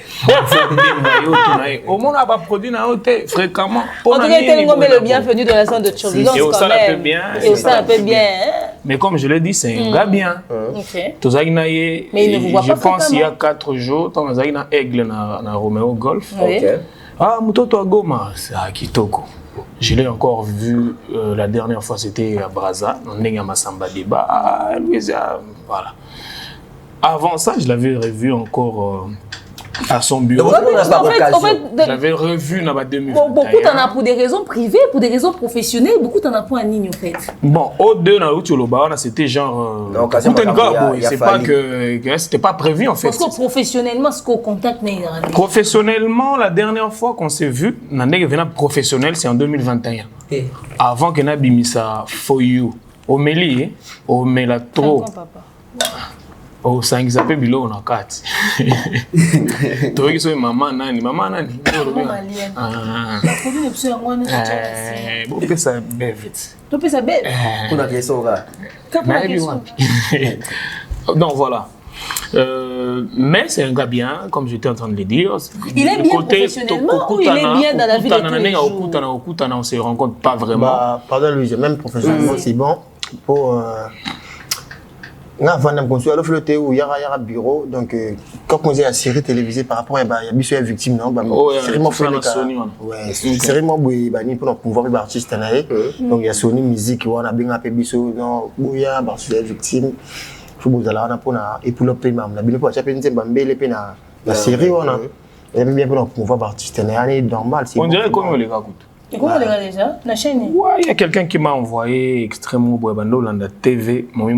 Au moins, on va produire fréquemment. En tout cas, Tel Ngombe est le bienvenu dans la zone de turbulence quand même. Et aussi un peu bien. Mais comme je l'ai dit, c'est un gars bien. Mais il ne vous voit pas. Je pense qu'il y a 4 jours, quand on a un aigle dans Romeo Golf. Ah, Mutoto Goma, c'est à Kitoko. Je l'ai encore vu la dernière fois, c'était à Brazza, on est à Massamba Débat. Voilà. Avant ça, je l'avais revu encore à son bureau. En fait, je l'avais revu dans 2021. Beaucoup t'en as pour des raisons privées, pour des raisons professionnelles, beaucoup t'en as pour un ligne en fait. Bon, au deux dans l'Outioloba, c'était genre. C'est pas que c'était pas prévu en fait. Parce que professionnellement, ce qu'on contacte, professionnellement, la dernière fois qu'on s'est vu, professionnel, c'est en 2021. Avant que Nabimisa For You, au Méli, au Mélatro. Oh, ça exape bilo on a 4. Toi qui sois maman nani. Maman malienne. Ah. La commune est sur moi. Bon, peut ça vite. Tu peux ça bête. On a question là. Donc voilà. Mais c'est un gars bien, comme j'étais en train de le dire. Il est bien professionnellement ou il est bien dans la vie de tous les jours? On ne se rencontre pas vraiment. Bah, pardon Louis, même professionnellement c'est bon. Pour avant de construire, il y a un bureau. Donc, quand on dit la série télévisée par rapport à une victime, non, c'est vraiment c'est vraiment pour pouvoir être artiste. Donc, il y a Sony Music, on a bien appelé Bisso, non, il y a une victime. Il faut que vous allez pour et pour le paiement. On a bien pour acheter la série, on a bien pour pouvoir être artiste. C'est normal. On dirait comment les gars coûtent. Et comment on les regarde déjà? La chaîne? Ouais, il y a quelqu'un qui m'a envoyé extrêmement beau dans la TV. Moi,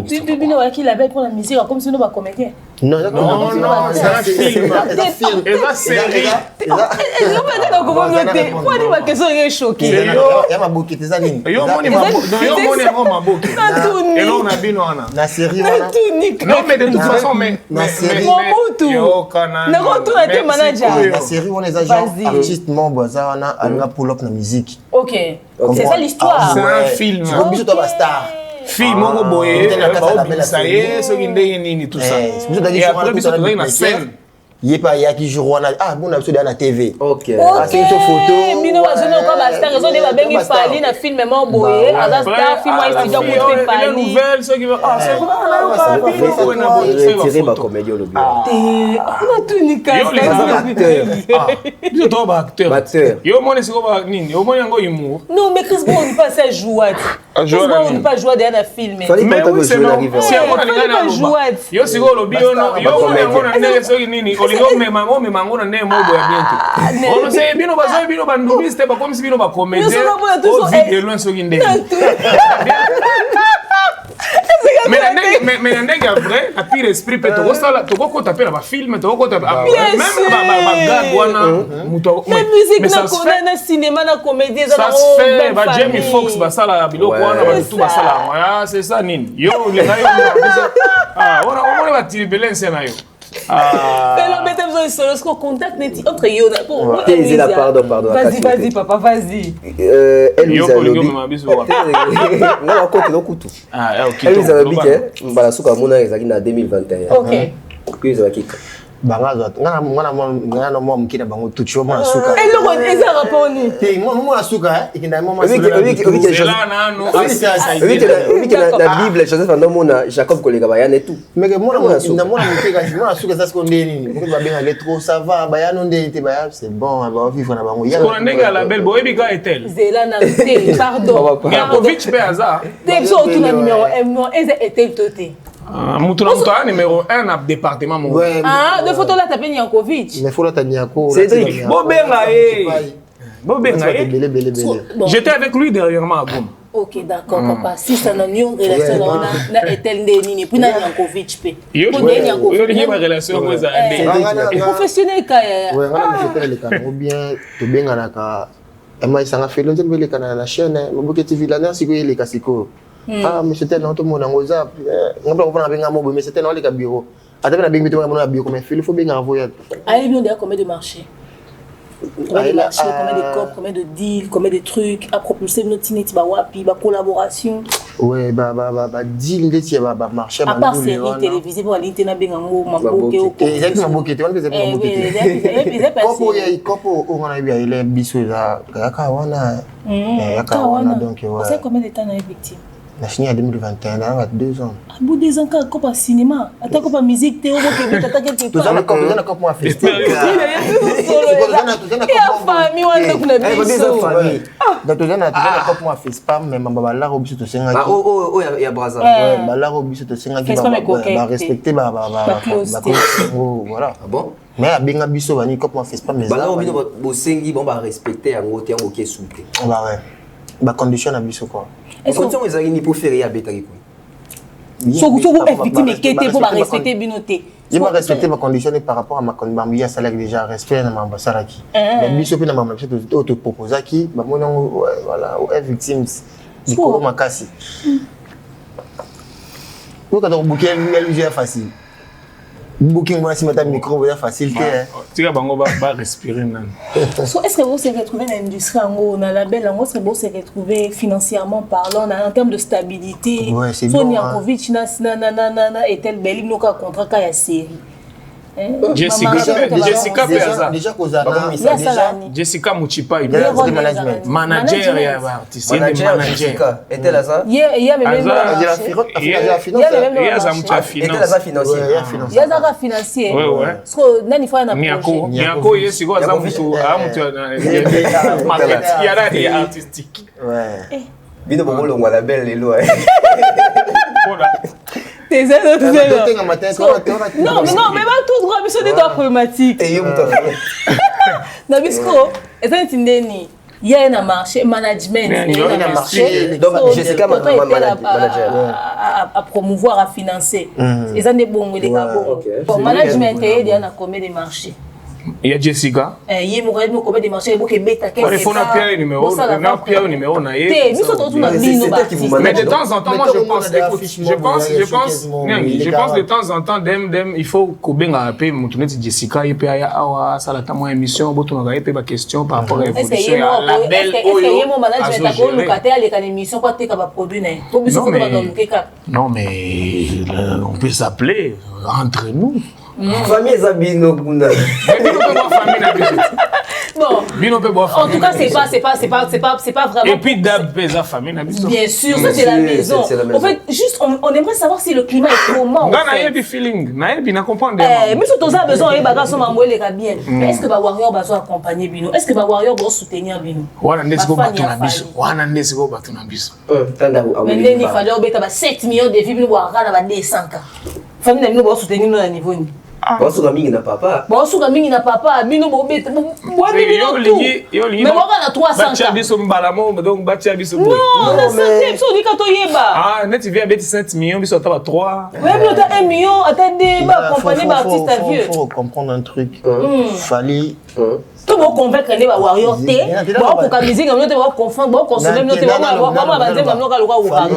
tu sais qui l'avait pour la musique, comme si nous va comédien. Non, c'est un film. Et ça, c'est ma question est choquée. Il y a ma bouquet, c'est ça. La série. Non, mais de toute façon, la série. La série, on est artistes membres, on a pull-up la musique. Ok, c'est ça l'histoire. C'est un film. C'est un star. Fille, mon boy, ça y est, ce qui est tout ça. Et après, il y a une scène. Il y a qui joue ah bon on a la TV. OK. Ah c'est une photo. Mino wa zone ko ba star raison de ba bengi fali na film mo boye ala star film moi studio pour faire fali. Nouvelle ce qui va c'est on tirer ma comédie au bureau. On a tout nika. Yo to ba acteur. Yo mo ne siko ba nini? Yo mo yango humour. Non mais Chris Brown ne pas ça jouer. Chris Brown ne pas jouer dans un film. Mais oui c'est non. Si on a jouer. Yo siko lo bi yo no yo mo yango na ndenge so nini. Me mango na nemo boya bientôt. On sait bino bazo bino bandubiste ba comme si bino ba comédie. Au vide loin so ginde. Mais ndenge après a pire esprit peut to sala to ko taper ba film to ko taper même ba gag wana muto. Mais musique na kona na cinéma na comédie ça se fait ba Jamie Foxx ba sala biloko wana ba tout ba sala. Ah c'est ça nini. Yo les gars ah on va tirer belence na yo. Mais là, mettez-vous sur ce qu'on contacte entre yo. Pardon. Vas-y, papa, vas-y. Elisa Lobi. Non, raconte le couteau. Ah, OK. Elisa Lobi, mbala suka mona ezaki na 2021. OK. Puis ezaki. ngana mo mkina bango tucho mo suka. Et le eza raponi. Te mo suka ikina mo Oui, la Bible Joseph Andomona Jacob kolega bayane tout. Mais que moi na muteka mo suka ça ce qu'on dit nini. Ko ba benga letro ça va bayano ndete baya c'est bon ba vivre na bango. Ya. Ko ndenge la belle boyebi ka etel. Zela na te pardon. Yakovic pe aza. Te so tu na numéro 1 eza etel toté. Moutoulan numéro 1 à département. Ah, de photos là, t'as payé Yankovic. Mais faut là, t'as Niako. Cédric. J'étais avec lui derrière à Boum. Ok, d'accord, papa. Si ça n'a ni une relation, on a etel nini. Puis Yankovic. Yo, il ma relation professionnel. Ouais, j'étais le cas. Ou bien, tu bien à la. Et moi, ça a fait longtemps que je suis la chaîne. Je suis village, c'est que les Cassico. Ah, mais c'était dans tout le monde en WhatsApp. On peut prendre un mot, mais c'était dans les bureaux. Attends, on a bien mis un bureau, mais il faut bien envoyer. Allez, bien, d'ailleurs, combien de marchés? Combien de marchés, combien de copes, combien de deals, combien de trucs à propulser notre cinétique, wapi, collaboration. Ouais, deal ndeti ya marché à part série télévisée pour aller na bengango maboke au et ils ont maboke te on les a maboke kopo on a eu il est biso là kaka wana donc ouais c'est combien de temps na victime na fini en 2021 là 2 ans à bout des ans quand pas cinéma attends pas musique théo que t'attends quelque part tout ça comme festival famille wana kuna biso famille donc tout ça comme festival mais mamba la robiso to senga ya braza ouais la robiso to senga qui va respecter voilà bon mais abenga biso bani comme festival mais la robiso bo sengi bon ba respecter yango te yango ke souté bah ouais ba condition na biso quoi est-ce que vous avez ni pour faire ya beta ki so victime ekete pour respecter binoté il va respecter ma condition par rapport à ma condition salaire déjà respect na ambassade qui mais biso pe na ambassade te proposer qui ba mona voilà est victime du ko makasi pour quand on bouquet elle facile booking moi si mettre micro c'est facile tu vas bango ba respirer nan so est-ce que vous se retrouvez dans l'industrie en na label en est-ce que vous se retrouvez financièrement parlant en termes de stabilité ouais c'est bon Niakovic na et tel bel no ka contrat ka ya série Jessica Peza déjà Kozana Jessica Muchipa management manager ya artiste manager était là ça il y a même financier parce que nani fa na Niako yesiko za mtu market ya artistique ouais bino bolo ngwa belle lelo non, mais pas tout droit, mais c'est des problématiques. Non, mais c'est il y a un marché, management, il y a un marché. Donc, Jessica, manager. À promouvoir, à financer. Ils ont des bons, des bons. Management, il y a combien de marchés? Il y a Jessica. Il y a combien de marchés? Il y a il faut un numéro. Mais de temps en temps, moi je pense de temps en temps, il faut qu'on ait Jessica et puis ça la tamo émission, on a des questions par rapport à l'évolution la belle non mais on peut s'appeler entre nous. Famille Zabino Gunda. Bon. En tout cas, c'est pas vraiment. Et puis d'ab pesa famille na biso. Bien sûr, ça c'est la maison. En fait, juste on aimerait savoir si le climat est comment. On a eu feeling, na eu na comprendre. Mais surtout ça besoin et bagaso mamwele ka bien. Est-ce que ba warrior besoin accompagner Bino? Est-ce que ba warrior doit soutenir Bino? Wana ndesiko batu na biso. Wana ndesiko batu na biso. Tanda ou mais il fallait obeta ba 7 millions de vies Bino wara na ba 200 ka. Famille na Bino doit soutenir no na niveau ni. Bonsoir mingi na papa. Bonsoir mingi na papa. Bino bobeta. Moi Bino tout. Mais moi na 300 ka. Batia biso mbalamo donc batia biso. Non, mais ça dit quand yeba. Ah, net vient avec 7 millions biso ta 3. Ouais, mais t'as 1 million, attendez, ba accompagner ba artiste à vieux. Faut comprendre un truc. Fallait tout bon convaincre les warriors té. Bon pour la musique, on doit confondre, bon consommer notre il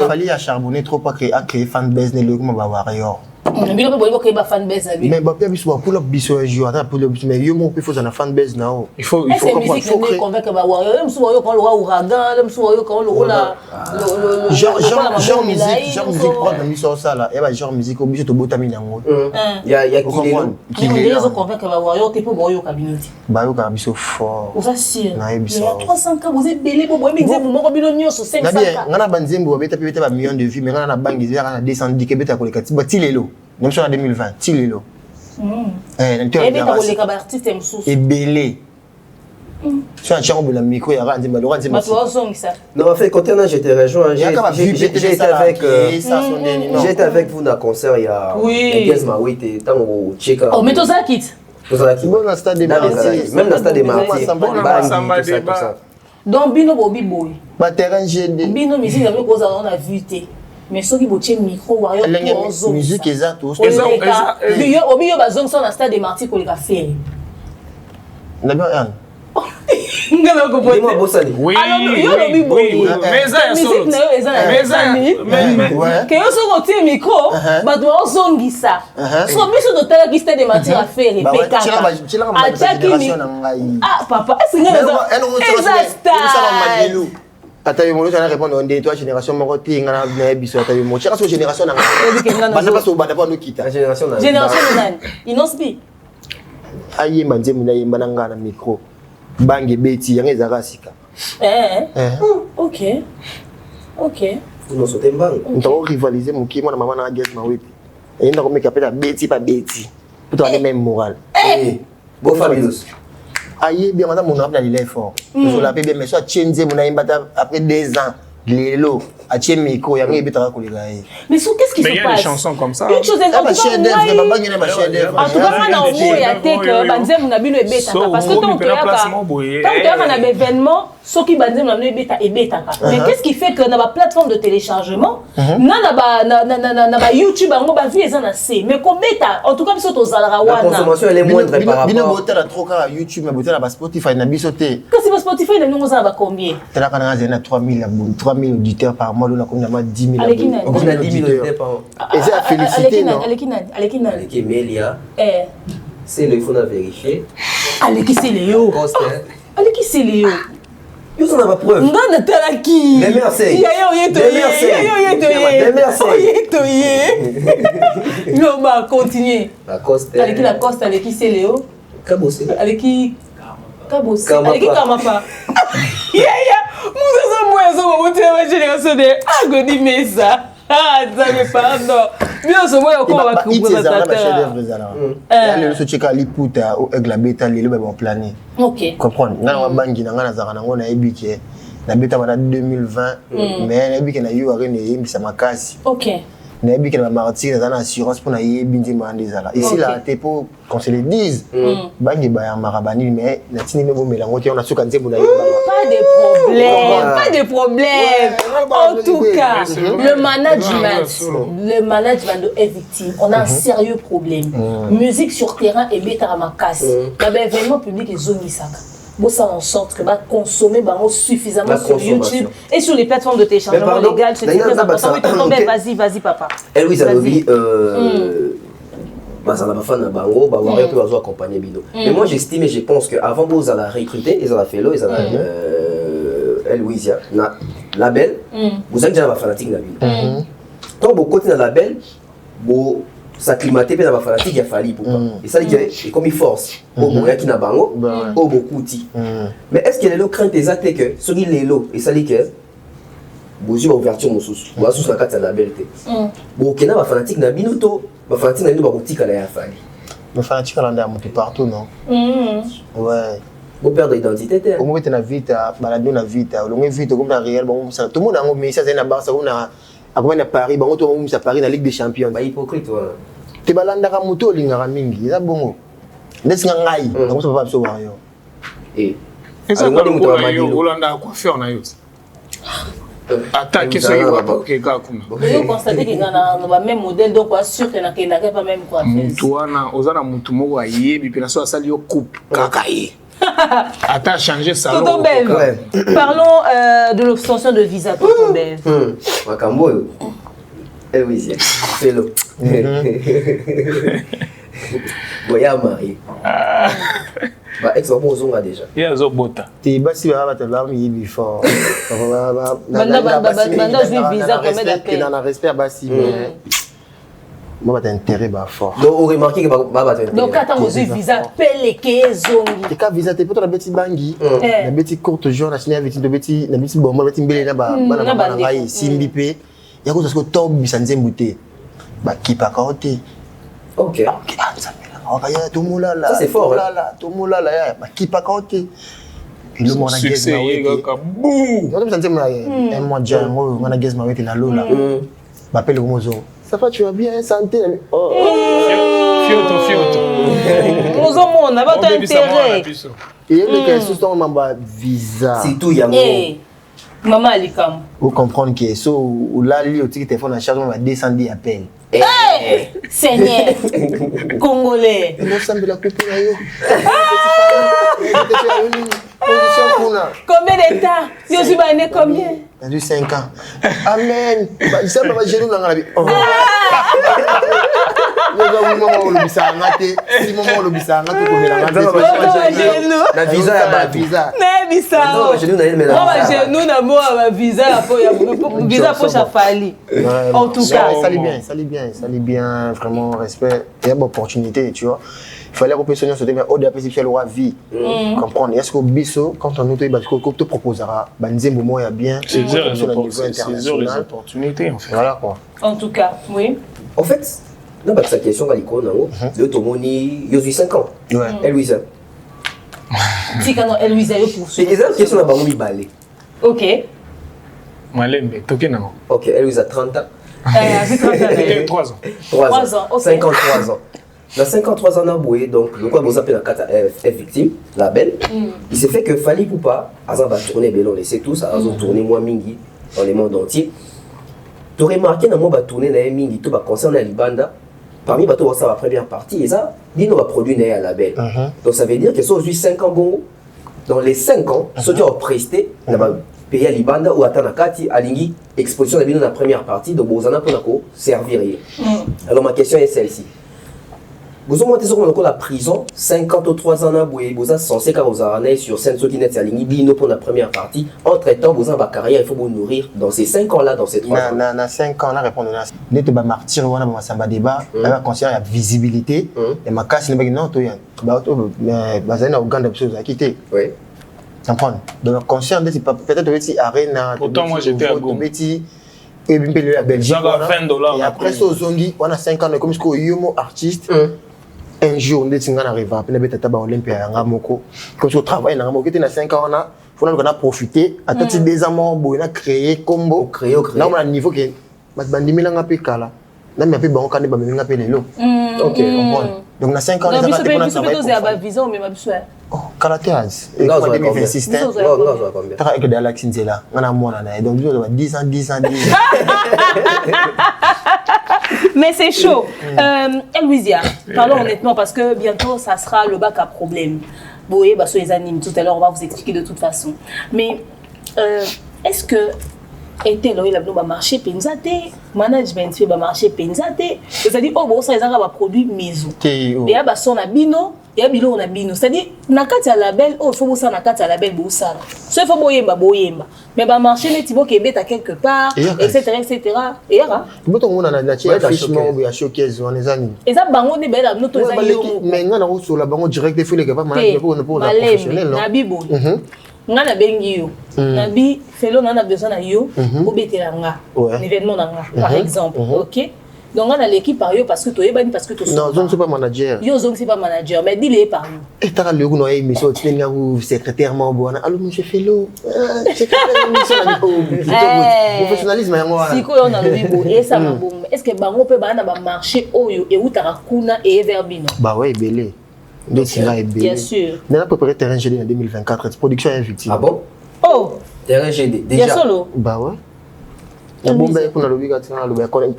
fallait à charbonner trop pas créer fan base le comment ba warrior. Mais on peut créer ba fan base à lui. Mais ba biso pour le biso jour attends pour le biso mais yo mon il faut ça fan base na. Il faut convaincre ba warrior, même si warrior quand le roi ouragan, même si warrior quand le roi la genre musique prendre la biso ça là et ba genre musique au biso to botamina ngo. Il y a qui les gens convaincre ba warrior té pour warrior kabinoti. Ba yo ka biso fort. On s'assure. Il y a 300 cas vous êtes belé pour boire mais moment bino nyonso 500 cas. Ngana banzembo beta beta ba millions de vues mais ngana na bangi zera na 210 kebeta ko lekati ba tilelo. Même sur en 2020, tilelo. Et belé. Sur un chambre de la micro, il y a un non, en fait, quand j'étais rejoint, j'ai été avec vous dans le concert, il y a oh, mais tout ça quitte. Bon, dans le stade des Martyrs. Même dans le stade des Martyrs. Donc, Bino Bobi Boy. Bah, terrain GD. Bino musique, on a vu. Mais ceux qui bossent micro warrior pour musique exact tout ça au milieu ba zone sur la stade des Martyrs pour les faire d'abord Anne ngala ko bote moi bossani oui mais ça musique mais que yo so côté micro ba doit zongisa so biso de tala qui stade des Martyrs à faire peka ah papa est-ce que Attends, moi, je vais répondre, on dit, toi, génération, mon côté, on a une biseau, attends, moi, je suis génération, on a une génération. Génération, ils n'ont pas. Aïe, man, j'ai mis un micro. Bang et Betty, il y a des arasika. Ok. Nous sommes bang. On a rivalisé, mon qui, moi, maman, a guess ma wit. Et il y a un appelle Betty, pas Betty. Pour aller même moral. Bon, fabuleux. Aïe, bien, madame, mon appel, il est fort. Je l'appelle bien, mais soit Tchenze, mon aïe, après 2 ans. Lélo, à Tchem Miko, il y a un peu de collègues. Mais qu'est-ce qui se passe? Mais il y a des chansons comme ça. Une chose est en tout cas, en tout cas, moi, il y a des que Banzem n'a pas le bêta. Parce que tant qu'on a un événement, ceux qui Banzem n'a pas le bêta et bêta. Mais qu'est-ce qui fait que dans la plateforme de téléchargement, dans YouTube, on va voir les annonces. Mais comme bêta, en tout cas, c'est aux Alrawana. La consommation, elle est moindre par rapport. Il y a trop de YouTube, il y a Spotify, il y a Spotify. Quand c'est Spotify, il y a combien? Il y a 3000 auditeurs par mois, on a 10 000 abonnés. On a 10 000 auditeurs par mois. Et c'est à féliciter, non? Avec Emelia. C'est le faut vérifier. Allez, qui c'est Léo? Allez, qui c'est Léo? Nous on a ma preuve. Non, de qui? Mais merci. Non, bah, continuez. La Coste. Allez, qui la Coste? Allez, qui c'est Léo? Kabossé. Allez, qui? Kabossé. Kamapa. Allez, qui Kamapa? Nous sommes ma génération de Agodi Mesa. Ah, ça me pardon. Bien, ce moyen, on va couper la tête. Ok. Comprendre. Nous avons bangi na ngana zaka nango na ebike. Na beta bana 2020 mais na ebike na yo arene yembisa makasi. Ok. Na ebike na martyr na assurance pour na yebi ndima ndezala. Ici là t'es pour qu'on se le dise. Bangi ba ya marabani mais na tini mebo melango ti on a suka nzembo na yeba. Pas de problème. En tout cas, le management est victime. On a un sérieux problème. Musique sur terrain et bêta makasi. L'événement public est zonisaka. Bon, ça en sorte que va consommer suffisamment sur YouTube et sur les plateformes de téléchargement légal. C'est très important. Vas-y, papa. Louise Alobi, ça n'a pas fait un bango, bah on peut accompagner Bido. Mais moi j'estime et je pense qu'avant vous allez recruter, ils allez faire ils allez Louisia, na label, vous avez déjà la fanatique de la ville. Tant beaucoup de label, vous s'acclimater dans la fanatique il a fallu pour pas. Et ça dit que comme il force, au moyen qui n'a bango, au beaucoup ti. Mais est-ce que les lots craignent des attaques que ce qui les lots et ça dit que vous avez ouverture mon sous, vous avez sous la carte de la belleté. Bon, qui n'a pas fanatique n'a binuto, ma fanatique n'a pas boutique à la fallu. Ma fanatique elle a monté partout non. Ouais. Vous perdez l'identité. Au moins tu as vite, balade na vite, au long vite comme dans réel, bon ça tout le monde a un message dans la barre, ça on a après à Paris, bon tout le monde à Paris dans la Ligue des Champions. Bah hypocrite toi. Tu balanda ka moto lingaka mingi, ça bongo. Ndesi ngai, donc ça va pas sauver yo. Et ça va nous Hollanda coiffeur na yo. Attaque ce qui va pas que gars comme. Vous constatez qu'il y a un même modèle donc sûr que n'a pas même coiffeuse. Toi na ozana mutu moko ayebi pe na so asali yo coupe kakaye. Attends, changer ça. Tonton Bev, parlons de l'obtention de visa, Tonton Bev. Makambo. Oui, c'est l'eau. Voyez marié. Bah, ex-opposant déjà. Il y a Zobota. Tu vas si va te voir mi before. Banda visa comme d'appel. Dans le respect basi mais moi t'as intérêt bah fort. Donc on remarque que bah donc attends aux visa peleke zongi. Et quand visa t'es peut la beti bangi, la beti courte jaune la signer avec de beti na beti bon moi beti mbele na ba na ngai simbi pe. Ya ko ça ko top bisanze mbute. Ba kipa kaote. OK. Ça c'est fort. Tout le monde là, qui pas côté. Et le monde a gagné. Un mois déjà, on a gagné avec la Lola. M'appelle le mozo. Ça va, tu vas bien, santé. Fioto. Mozo, on n'a pas d'intérêt. Et le cas, c'est ton maman visa. C'est tout, Yamo. Maman Alikam. Vous comprenez que ça, ou là, le téléphone en charge, on va descendre appel. Seigneur Congolais. Combien d'états? Je suis né combien? J'ai 5 ans. Amen. Ça va gérer dans la vie. Maman olobisa ngate, si maman olobisa ngate ko mela ngate. Na visa ya ba visa. Na bisa. Non, je nous n'allais mais Moi je nous na moi visa pour visa pour Chafali. En tout cas, ça allait bien, vraiment respect. Il y a une opportunité, tu vois. Il fallait repérer sur mais au début c'est le roi vie. Comprendre est-ce que biso quand on nous te proposera banzembo moi il y a bien c'est les opportunités en fait. Voilà quoi. En tout cas, oui. En fait, non, sa question, de Tomoni, il y a 5 ans. Ouais. Eloïsa. Si quand Eloïsa est pour C'est une question à Baroumi Balé. Ok. Malembe, toqué non. Ok, Eloïsa 30 ans. 3 ans. 3 ans. 53 ans. Dans 53 ans, on a boué, donc, le quoi vous appelez la carte est victime, la belle. Il s'est fait que Fali Poupa, Azan va tourner, on le sait tous, Azan tourner moi Mingi dans le monde entier. Tu aurais remarqué dans mon tourner dans Mingi, tout va concerner Libanda. Parmi les ça la première partie, et ça, dit nous va produire à la belle. Donc ça veut dire que soit aujourd'hui 5 ans Bongo, dans les 5 ans, ceux qui ont presté, on va payer à Libanda ou à Tanakati, à Lingi, exposition de la première partie, donc vous en avez pour servir. Alors ma question est celle-ci. Vous avez monté sur la prison, 53 ans, vous êtes censé quand vous avez sur scène, ceux qui n'êtes pas alignés, pour la première partie. Entre-temps, vous avez une carrière, il faut vous nourrir dans ces 5 ans-là, dans ces 3 ans. Dans 5 ans, on a répondu à ça. Dès que tu vas martyr, on a un débat, on va considérer la visibilité. Et ma casse, il y a non, tu es en Ouganda, tu as quitté. Oui. Comprendre. Donc, concert, peut-être que tu arena. Pourtant, moi, j'étais à Goma. Et puis, la Belgique. $20. Et après, Zongi, on a 5 ans, comme ce yomo artiste. Un jour, on arrive à la Olympia, comme si on travaille dans le 5 ans, on a profité, à partir des amants, on a créé combo. Là, on a un niveau qui est. Donc, on a 5 ans, on a un visa, mais ma besoin. Oh, Kalateaz. Et comme en 2026, avec Galaxy Nzela, on a moins donc 10 ans. Mais c'est chaud. Eloïsia, parlons honnêtement parce que bientôt ça sera le bac à problème. Boé, sur les animes, tout à l'heure on va vous expliquer de toute façon. Mais est-ce que était là il a marché penzate, management fait marché penzate, c'est-à-dire oh bon ça ils ont produit maison. Et ya ba son abino, et bilo on abino, c'est-à-dire na kati ya label oh faut ça na kati ya label bo ça. So faut boyemba. Mais ba marché ne tibo ke beta quelque part etc. Et ya boto ngona na tia affichement ou ya showcase on les amis. Et ça bango ne bela no to za yo. Mais ngana ko sur la bango direct de file que pas management pour la professionnel non. Na bibo. Ngana bengi yo. Nabi felo na besoin na yo ko betela nga. Événement na nga par exemple. OK? Donc on a l'équipe par yo parce que toi parce que toi. Non, je ne suis pas manager. Yo je ne suis pas manager mais dis-le par yo. Et tu as le goût na émission tu n'as pas secrétairement bon. Allô monsieur Felo. Secrétaire émission na professionnalisme ya moi. Siko on a le bibo et ça m'a bon. Est-ce que bango peut ba na ba marché oyo et utara kuna et verbino? Bah ouais, belé. Bien sûr. On a préparé Terrain GD en 2024. Cette production est victime. Ah bon? Oh! Terrain GD, déjà. Bien solo. Bah ouais. La bombe est pour la lobby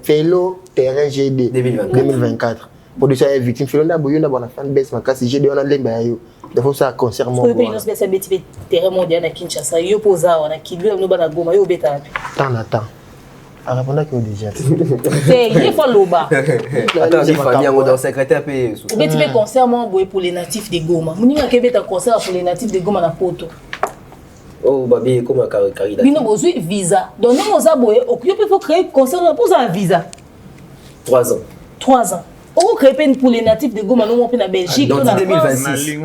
Felo Terrain GD 2024. Production est victime. Felo n'a pas bonne fan base. Ma casse GD on a l'emba yo. Il faut ça concert mon. Faut payer une espèce de terrain mondial à Kinshasa. Yo posa on a Kilu no bana Goma yo beta. Attends. À répondre que déjà. C'est il faut loba. Attends, il faut venir dans secrétaire payer. Mais tu fais concert mon boy pour les natifs de Goma. Moninga ke beta concert pour les natifs de Goma na poto. Oh babi comme un carré. Bino besoin visa. Donc nous on a boy, il faut créer concert pour un visa. 3 ans. 3 ans. On crée pour les natifs de Goma, nous on fait en Belgique, dans 2026.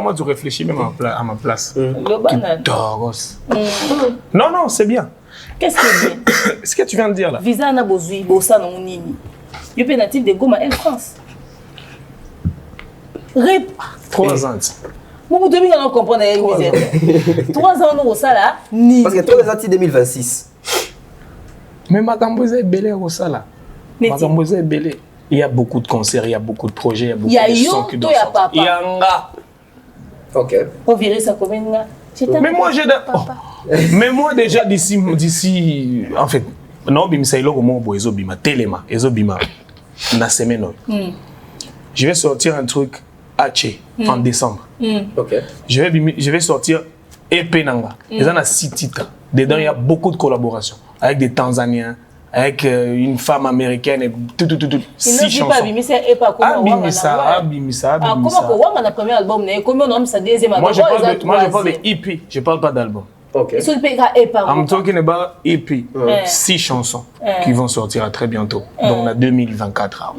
Moi, tu réfléchis même à ma place. Non, c'est bien. Qu'est-ce que c'est bien? Ce que tu viens de dire là. Visa na bozui, bossa na unini. Je peux natif de Goma, en France. 3 ans. Vous devez comprendre. 3 ans, nous, ça là. Parce que tous les années 2026. Mais Makamboze est belé au Sala. Makamboze est belé. Il y a beaucoup de concerts, il y a beaucoup de projets, il y a beaucoup de sons qui doivent sortir. Il y a un gars. Ok. Pour virer ça comme un gars. Mais moi déjà d'ici, en fait, non, bimsaïlo comme moi, ezobima, telema, ezobima, na semaine. Je vais sortir un truc Haché en décembre. Ok. Je vais sortir EP Nanga. Ils en ont 6 titres. Dedans, il y a beaucoup de collaborations avec des Tanzaniens, avec une femme américaine et tout. Il ne 6 dit pas chansons. Bimisa et pas comment Abimisa. comment que Wanga a premier album, comment on a sa deuxième album? Moi je parle de EP, je parle pas d'album. Ok. Ils sont et pas. I'm talking about EP, 6 chansons qui vont sortir très bientôt, donc on a 2024.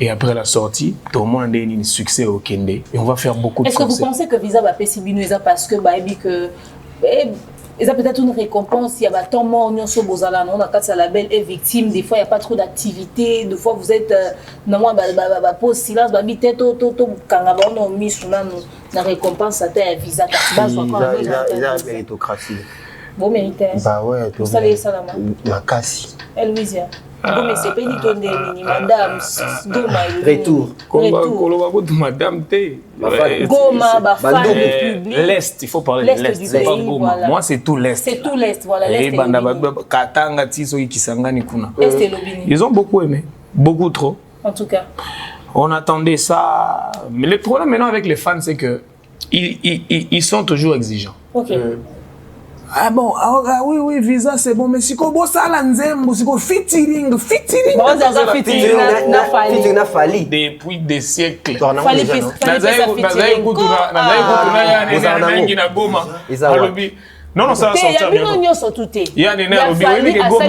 Et après la sortie, tout le monde a un succès au Kende et on va faire beaucoup de concerts. Est-ce que vous pensez que Visa va payer Binoisa parce que il y a peut-être une récompense, il y a tant mort, on Bozala, on a quatre label est victime, des fois il n'y a pas trop d'activité, des fois vous êtes non pause silence, quand on a mis sur la récompense, ça t'a Visa, il y a la méritocratie. Vous méritez. Bah ouais, vous savez ça là. Ma casse. Louisia. Mais c'est pas du tout des madame, retour. Madame T. Goma, Bafan, l'Est, il faut parler de l'Est. C'est pas Goma. Moi, c'est tout l'Est. C'est tout l'Est, voilà. L'Est. Ils ont beaucoup aimé. Beaucoup trop. En tout cas. On attendait ça. Mais le problème maintenant avec les fans, c'est que ils sont toujours exigeants. Ok. Ah bon, oui, Visa c'est bon, mais si vous ça l'anzembo, si vous featuring. Featuring na Fali. Depuis des siècles. Fali non, ça va sortir bientôt. Il y a Néné Arobi, il y a Goma.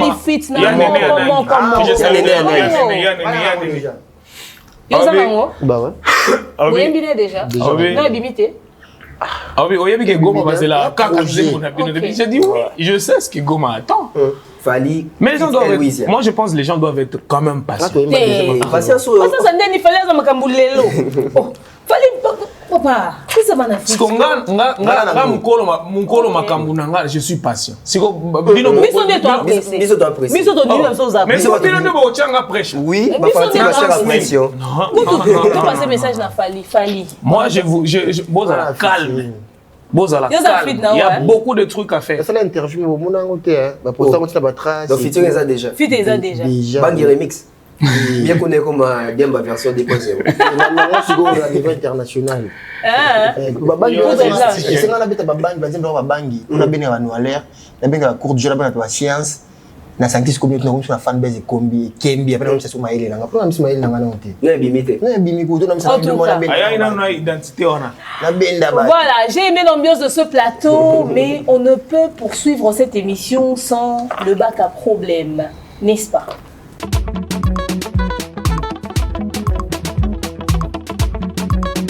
Il y a Néné Bah ouais. Vous aimez déjà. Non, limité. Ah oui, il y a Goma, c'est là. J'ai dit oui, je sais ce que Goma attend. Fali. Mais les gens doivent être, moi je pense que les gens doivent être quand même patients. Patience. Ça n'est pas là, ça m'a papa, qu'est-ce que ça m'a fait? Je suis patient. Oui, moi je vous calme. Il y a beaucoup de trucs à faire. C'est l'interview, donc featuring ça déjà. Bangi remix. Bien qu'on ait comme Diamba version 2.0. Au niveau international. C'est on a bête Bangi, Bangi. On a bien l'air, on a bien la cour du jeu, on a bien la science. Na scientist community na kumsuna fanbase kombi kembi après même ça suma ile nanga pour même suma ile nanga nonte na bimité na bimi ko to na msa na aya ina identité ona na benda ba. Voilà, j'ai aimé l'ambiance de ce plateau mais on ne peut poursuivre cette émission sans le bac à problème, n'est-ce pas?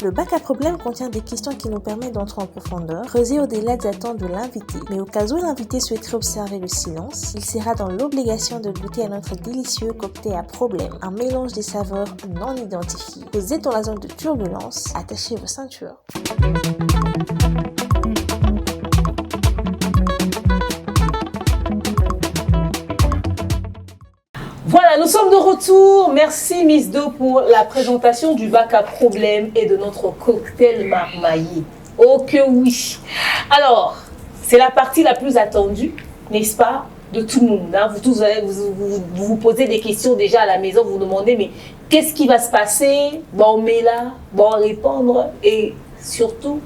Le bac à problème contient des questions qui nous permettent d'entrer en profondeur, creuser au-delà des attentes de l'invité. Mais au cas où l'invité souhaiterait observer le silence, il sera dans l'obligation de goûter à notre délicieux cocktail à problème, un mélange des saveurs non identifiées. Vous êtes dans la zone de turbulence, attachez vos ceintures. Voilà, nous sommes de retour. Merci Miss Do pour la présentation du bac à problème et de notre cocktail marmaillé. Oh que oui. Alors, c'est la partie la plus attendue, n'est-ce pas, de tout le monde. Hein. Vous tous vous posez des questions déjà à la maison, vous vous demandez, mais qu'est-ce qui va se passer? Bon, on met là, bon, répondre. Et surtout,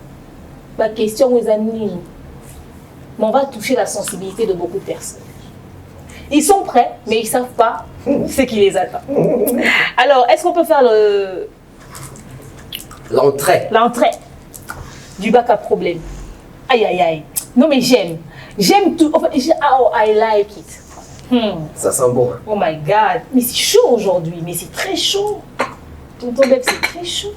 ma question aux amis, on va toucher la sensibilité de beaucoup de personnes. Ils sont prêts, mais ils ne savent pas ce qui les attend. Alors, est-ce qu'on peut faire l'entrée du bac à problème? Aïe, aïe, aïe. Non, mais j'aime. J'aime tout. Enfin, oh, I like it. Ça sent bon. Oh my God. Mais c'est chaud aujourd'hui. Mais c'est très chaud. Tonton Beb, c'est très chaud.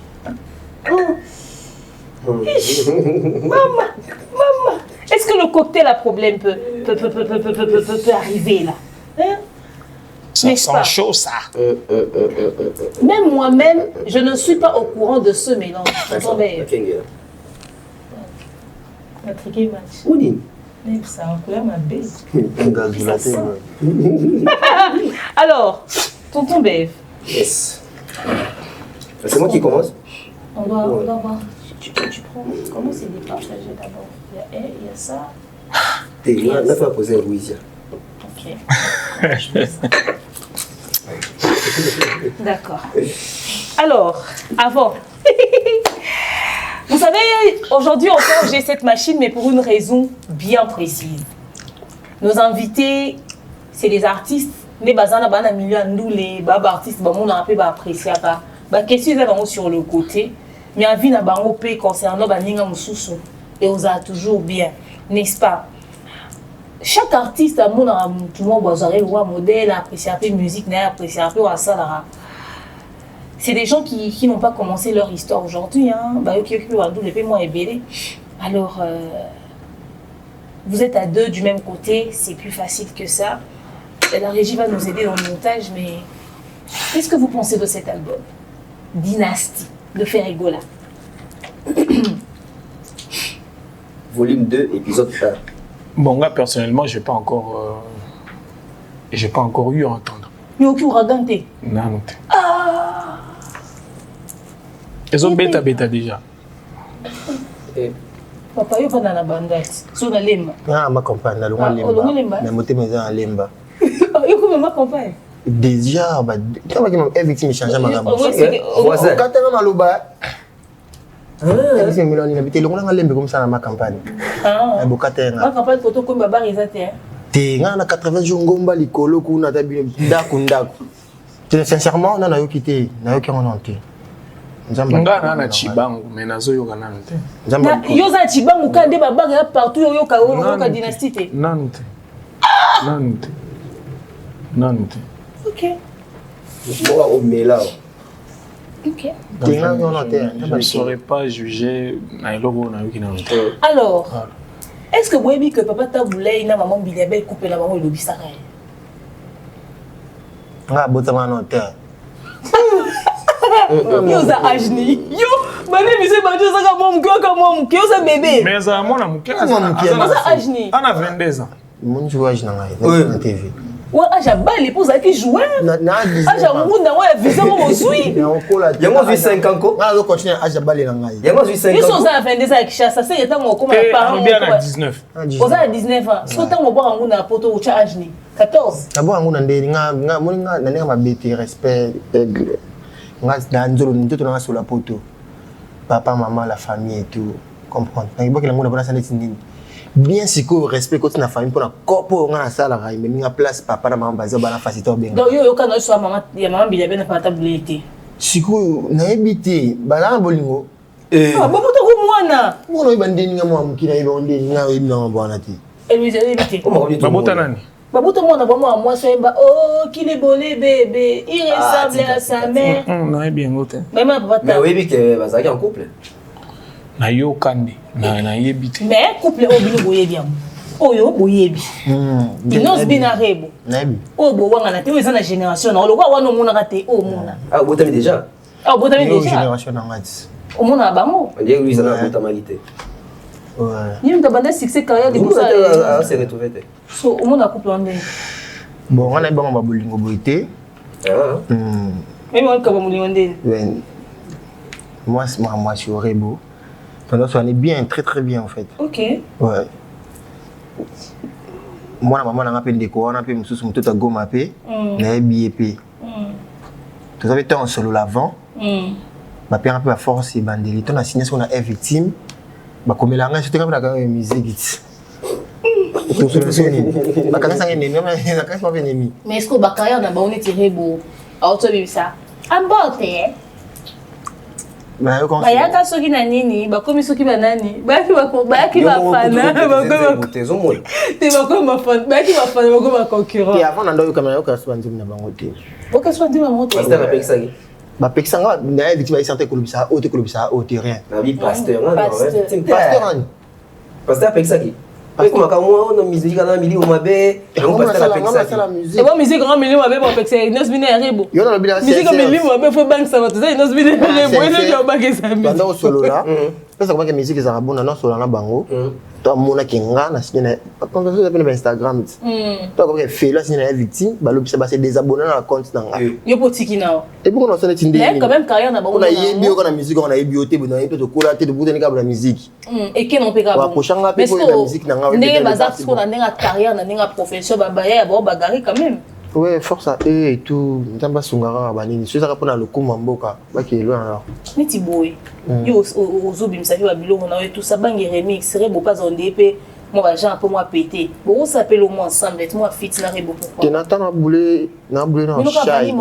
Maman. Est-ce que le cocktail à problème peut arriver là? Hein? Ça sent chaud ça. Même moi-même, je ne suis pas au courant de ce mélange. Ça a couleur ma belle. Alors, tonton Bev. Yes. C'est moi qui commence. On doit voir. Tu prends. Comment c'est départagé d'abord? Il y a ça. Là, tu vas poser un Louisia. Ok. D'accord. Alors, avant. Vous savez, aujourd'hui encore, j'ai cette machine, mais pour une raison bien précise. Nos invités, c'est des artistes ne bazana bana million ndoule ba artiste ba mona pe ba apprécier ba question est sur le côté mais en vie na bango pe concernant ba ninga mususu et on a toujours bien n'est-ce pas? Chaque artiste a mon tout le monde va modèle apprécier un peu musique apprécier un peu ça. C'est des gens qui n'ont pas commencé leur histoire aujourd'hui hein. Alors vous êtes à deux du même côté, c'est plus facile que ça. Et la régie va nous aider dans le montage, mais qu'est-ce que vous pensez de cet album Dynastie de Ferrigola? Volume 2, épisode 1. Bon, moi, personnellement, je n'ai pas encore eu à entendre. Mais au Ouragante. Non, non. Ils ont bêta déjà. Papa, il n'y a pas dans la bandette. Sur la lemba. Ah, ma compagne, la longue lemba. Mais moté maison à lemba. Il y a ma compagne. Déjà, quand je victime change ma gamme. Voisin. Quand tu es dans le bas, c'est miloni na bité longa lembe comme ça dans ma campagne. Ah. Ma campagne photo comme baba rezate. Te nga na 80 jours ngomba likolo kuna tabi ndako. Sincèrement, on a eu quitté, on a eu qui on enté. Nga na chibangu mais nazo yoka nanu te. Yo za chibangu ka de baba ya partout yo ka dynastie te. Nanu te. Nanu te. OK. Je vois au Mela. OK. Je ne saurais pas juger alors est-ce que vous avez que papa t'a voulu na maman Biliabel couper la maman et l'obi Sarah? Ah botama non terre. Yo za ajni. Yo mané monsieur ba Dieu ça comme mon que ça bébé. Mais ça moi na muke ça ajni. On a 22 ans. Mon jouage na TV. Ouais, j'ai pas l'épouse qui jouait. J'ai un monde dans ouais, visa mon suis. Il y a moi 5 ans quoi. On va continuer à jabaler la ngaï. Il y a moi 5 ans. Ils sont à 22 ans qui chasse, ça c'est étant comme mes parents. Bien à 19. Aux à 19 ans. Ce temps on boit un monde à poto au charge ni 14. D'abord on a ndé nga moni nga na nga bête respect aigle. Nga danzolo ndoto na sur la poto. Papa, maman, la famille et tout. Comprendre. Il faut que la monde a pas bien si que respect côté na famille pour na corpo nga na sala mais minga place papa na maman bazo bana faciliter bien donc yo kana so maman ya maman bila bena pas tableté siku na ebité bana bolingo ah bobo to ko mwana mwana ibandeni nga mwa mukina ibonde nga ibina bwana ti elise ebité babota nani babota mwana ba moi so emba oh qu'il est bolé bébé il ressemble à sa mère non est bien gote maman papa mais oui que bazaki en couple na yo kande na yebite mais couple obino boyebi am oyo boyebi inos binarebo nabi o bo wanga na te eza na génération na lokwa wana mona ka te o mona ah botami déjà botami déjà génération na ngati o mona bango on dirait lui ça na botamalité ouais yim ka banda succès carrière de ça c'est retrouvé so o mona couple ande bon on a bango ba bolingo boité même on ka ba molingo ande moi je suis rebo. On est bien, très très bien en fait. Ok. Ouais. Moi, maman a appelé des cours, on a appelé Moussous Moutou à Gomapé, on a BIP. Tout ça, en solo l'avant. Ma père a peu à force et bandeli. On a signé ce qu'on a victime. Ma comme la range, c'était comme la musique. Tout ça, c'est ma carrière, c'est un ennemi. Mais est-ce que ma carrière n'a pas on est tiré beau? Ah, tu as vu ça? En botte, hein? Bayaka soki na nini bakomi soki banani bayaki bafana bakomi te bakomi bafana bayaki bafana bakomi concurrent et avant nando kamera yo kaso banzim na bango te boka so ndima moto pasteur apexaki ba pexanga na victime santé kolobisa o te kolobisa o te rien na bi pasteur pasteur apexaki comme quand moi on a musique dans mili au mabe on passe la musique et bon musique grand milieu mabe bon pexer nos binérebo yo na bila musique milieu mabe faut bank ça va tout ça nos binérebo il yo bank ça pendant solo là parce que musique ça rabona non solo na bango to mona kinga na signé quand on fait sur Instagram to ko fait là signé victime ba lobisa ba se désabonner na compte na yo potiki nao et pourquoi on s'en est indé mais quand même carrière na bango on a yebi ko na musique on a yebi oté bon to kola te de bouteni ka la musique et que non pe ka bon kochanga pe ko la musique na nga ndenge bazaki ko na ndenge carrière na ndenge profession ba baya ba bagari quand même ouais force à eux et tout ndamba sungara banini c'est ça pour le kuma mboka ba ki loin alors neti boy yo ozobimisa yo biloko na yo tout ça bangi remix serait beau pas on DP Moi, j'ai un peu moins pété. Bon, on s'appelle au moins ensemble, moi, fit, n'a rien pourquoi. Tu n'as pas boulé dans chai.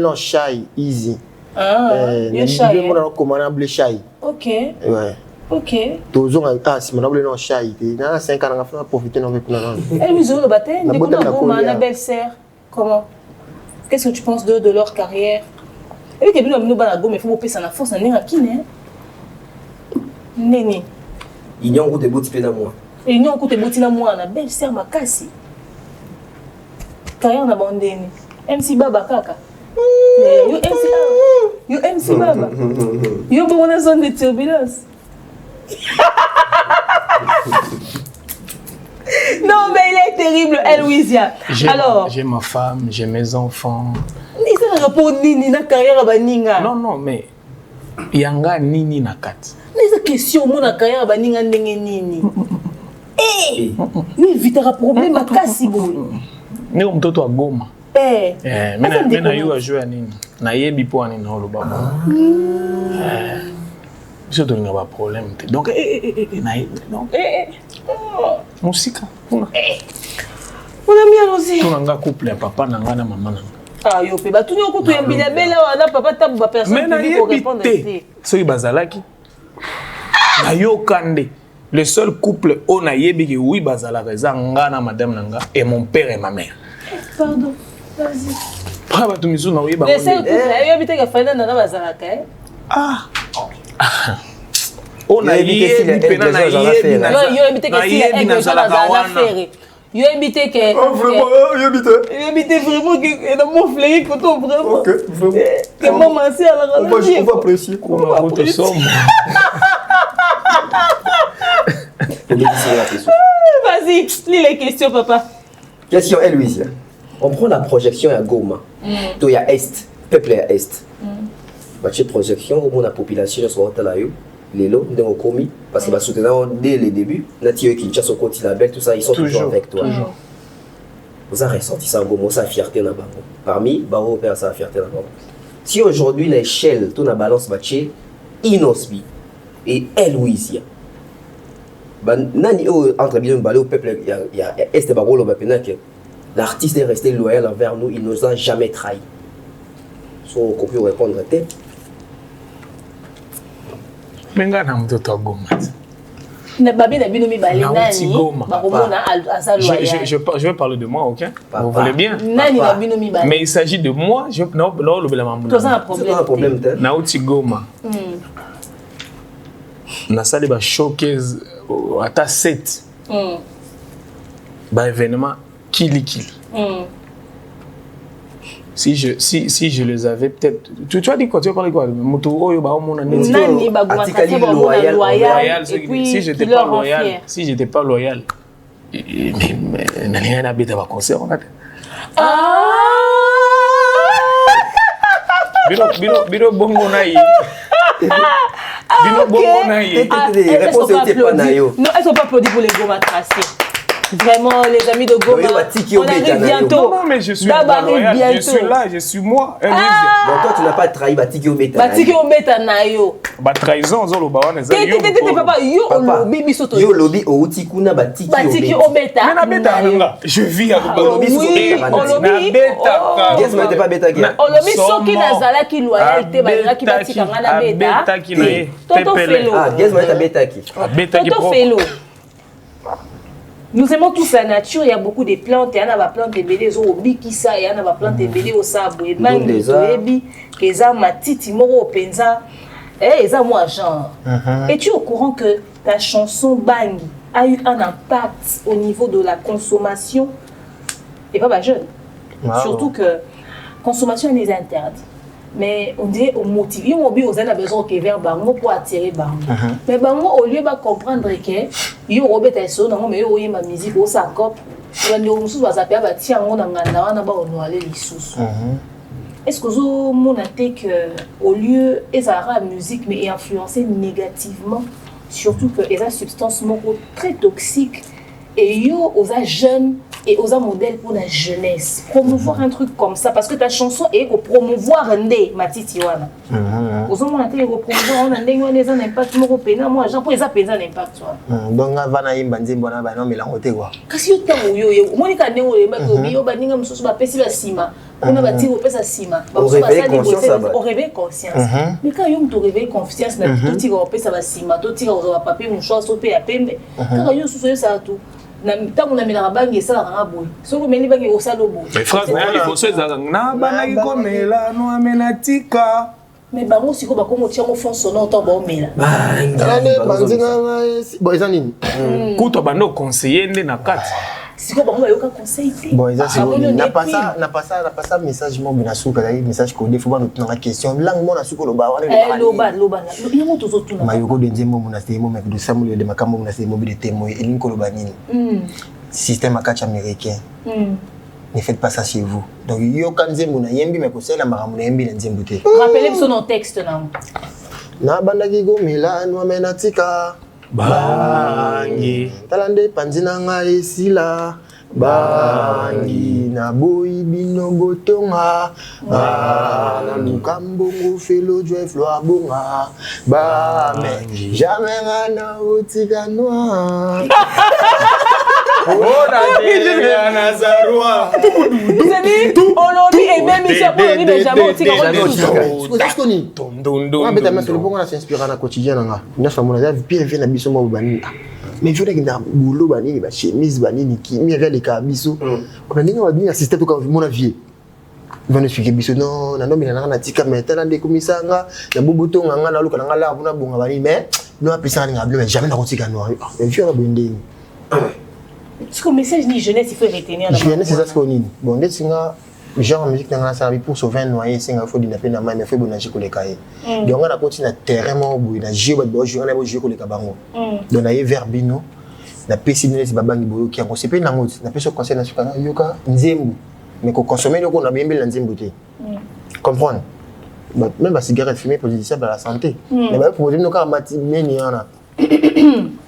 Non, chai, easy. Ah, il chai. On commande un chai. Ok. Ouais. Ok. Toujours ah si mon non chai. Dans 5 ans, on va profiter dans le plan. Elle nous a le baptême. Dès qu'on a beau, ma belle-sœur. Comment? Qu'est-ce que tu penses de leur carrière? Et puis, nous avons mais il faut que ça la force, on est à qui, né? Néné. Il y a un goût de beau type dans moi. Il y a un goût de beau type dans moi, ma belle-sœur m'a cassé. Carrière n'a abandonné. MC Baba Kaka. Yo MC Baba. Yo bon on zone de turbulence. Non mais il est terrible, Louisia. Alors, j'ai ma femme, j'ai mes enfants. Ni ça rapport nini na carrière ba ninga. Non mais yanga nini na kati. Les questions mon na carrière ba ninga ndenge nini. Eh, ni vitara problème makasi bo. Ni mtoto wa Goma. Mena yu ajua nini. Na yebi po nini na oloba. Je te donne pas problème. Donc musika. On a mis aussi. Tout nanga couple papa nanga na maman nanga. Ah yo pe ba tout nyoko to yambila bela wana papa tabu ba personne pour répondre. Soki bazalaki. Na yo kande. Le seul couple on a yebi que oui bazalaka eza nga na madame nanga et mon père et ma mère. Pardon. Vas-y. Pas ba tumisu na oui ba. Le seul couple yo habite ka fana na bazalaka. Ah. On a yebi pena na yebi na. Yo habite ka si na affaire. Yo habite que vraiment yo habite vraiment que dans mon fléau photo vraiment. OK, vraiment. Que maman c'est à la on va apprécier. On va te somme. Vas-y, lis les questions, papa. Question Louisia. On prend la projection à Goma. Il y a Est, peuple à Est. Cette projection, au moins la population soit là, les lots, nous avons commis, parce que bah, soutenant dès le début, Nathieu qui chasse au côté la belle, tout ça, ils sont toujours avec toi. Vous avez ressenti ça, Goma, sa fierté dans Bango. Parmi, Baro perd sa fierté dans Bango. Si aujourd'hui l'échelle, tout la balance matché, Inosbi et Louisia. Nani entre bien balé au peuple, il y a Est Barolo Bapena que l'artiste est resté loyal envers nous, il ne nous a jamais trahi. Si on peut répondre à tête. Mais nga na mtoto wa Goma. Na babi na bino mi balé nani. Je vais parler de moi, OK? Vous voulez bien? Nani na bino mi balé. Mais il s'agit de moi, je non le bela mamu. C'est un problème. Na uti Goma. Na sali ba showcase ata 7. Ba événement kili. Si je les avais peut-être. Tu as dit quoi? Tu as parlé quoi? Moto ba mona neti. Nani ba loyal. Si j'étais pas loyal, mais nani na beta ba concert on a. Biro bongo na yi. Bino bongo na yi. Réponse était pas na yo. Non, elles sont pas applaudis pour les Goma tracés. Vraiment, les amis de Goma, on arrive bientôt. Non, mais je suis loyal. Je suis là, je suis moi. Bon, toi, tu n'as pas trahi Batiki Obeta. Batiki Obeta na yo. Ba trahison, zolo ba wana za yo. Papa, yo lobi bisoto. Yo lobi outi kuna Batiki Obeta. Mais na beta nga. Je vis à lobi na beta. Guess moi t'es pas beta kia. On lobi soki nazala ki loyalité ba ki batika nga na beta. Beta ki na ye. Toto felo. Ah, guess moi t'es beta ki. Beta ki Toto felo. Nous aimons tous la nature, il y a beaucoup de plantes, il y en a des plantes de BD, il y en a des plantes de BD au sable, il y a des matiti, moro penza, et ça moi genre. Es-tu au courant que ta chanson Bang a eu un impact au niveau de la consommation et pas jeune. Surtout que consommation est interdite. Mais on dit au motivé, on a besoin que vers Bango pour attirer Bango. Mais Bango, au lieu de comprendre que yo Robert Esso, non mais yo ma musique au sacop, on dit on va s'appeler bah tiens on a ngana ba on aller les sous. Est-ce que vous montrez que au lieu la musique mais est influencée négativement, surtout que les substances moraux très toxiques et yo aux jeunes et aux modèles pour la jeunesse. Promouvoir un truc comme ça, parce que ta chanson est pour promouvoir un dé, Matiti Wana. Aux hommes, on a été promouvoir, on a des impact, moi, j'en pose un impact. Donc, avant d'aller bandir, bon, non, mais là, on était quoi? Kasi yo tango yo moi ni kane o ba ko yo ba ninga mususu ba pesi ba sima kuna ba tiro pesa sima ba On réveille conscience on réveille conscience mais quand yo mto réveille confiance na to tiro pesa ba sima to tiro ba papier mon choix so pe ya pembe quand yo susu yo sa to na tango na mela bangi sala nga boy so ko meni bangi o sa lo boy mais phrase na il faut se dire na bana ki komela no amenatika mais bango siko ba ko motia mo fond sonore to ba o mela bon ils en nini kuto bando conseiller nde na kati siko bango ba yoka conseil te bon ils en n'a pas ça message mo bina suka dai message ko des fois ba nous na question langue mo na suko lo ba wana loba yango to tuna mayoko de nzembo mo na semo mais de samuel de makambo mo na semo bi de témoin elingi ko lo ba nini système akacha américain ne faites pas ça chez vous. Donc, yo kan nzembo na yembi mais ko sela maramu na yembi na nzembo te. Rappelez son texte na banda ki gomela no amenatika bangi talande panzina nga esila bangi na boyi bino botonga na mukambongo felo joie floa bonga bangi jamais ngana otika noa on a déjà Nazarua Zeni olobi et même ici pour le Benjamin Jusqu'au ni on beta mais le bon on s'inspire na quotidien nga na sa mona pire vient na biso mo bani mais je dis na boulot bani ba chemise bani ni ki mi avec les kabiso on a ninga wa ni assister to ka mon vie va nous expliquer biso non na no mina na tika mais tala de komisa nga na boboto nga na luka nga la bona bonga bani mais no apesa nga bleu mais jamais na kotika noir mais je na bondeni ce que message ni jeunesse il faut retenir la jeunesse c'est ça ce qu'on dit bon dès singa genre musique na servi pour sauver un noyé singa faut dina pena mais faut bonager ko le cahier donc on a continué terrain mo boui na jeu ba jouer na bo jouer ko le kabango donc na verbino na pesi nene babangi boyo ki on sepé na ngoti na peso conseil na suka yoka nzembu mais ko consommer le ko na biembe la nzembu te comprendre même la cigarette fumée préjudiciable à la santé mais ba pour dire no ka mati meni yana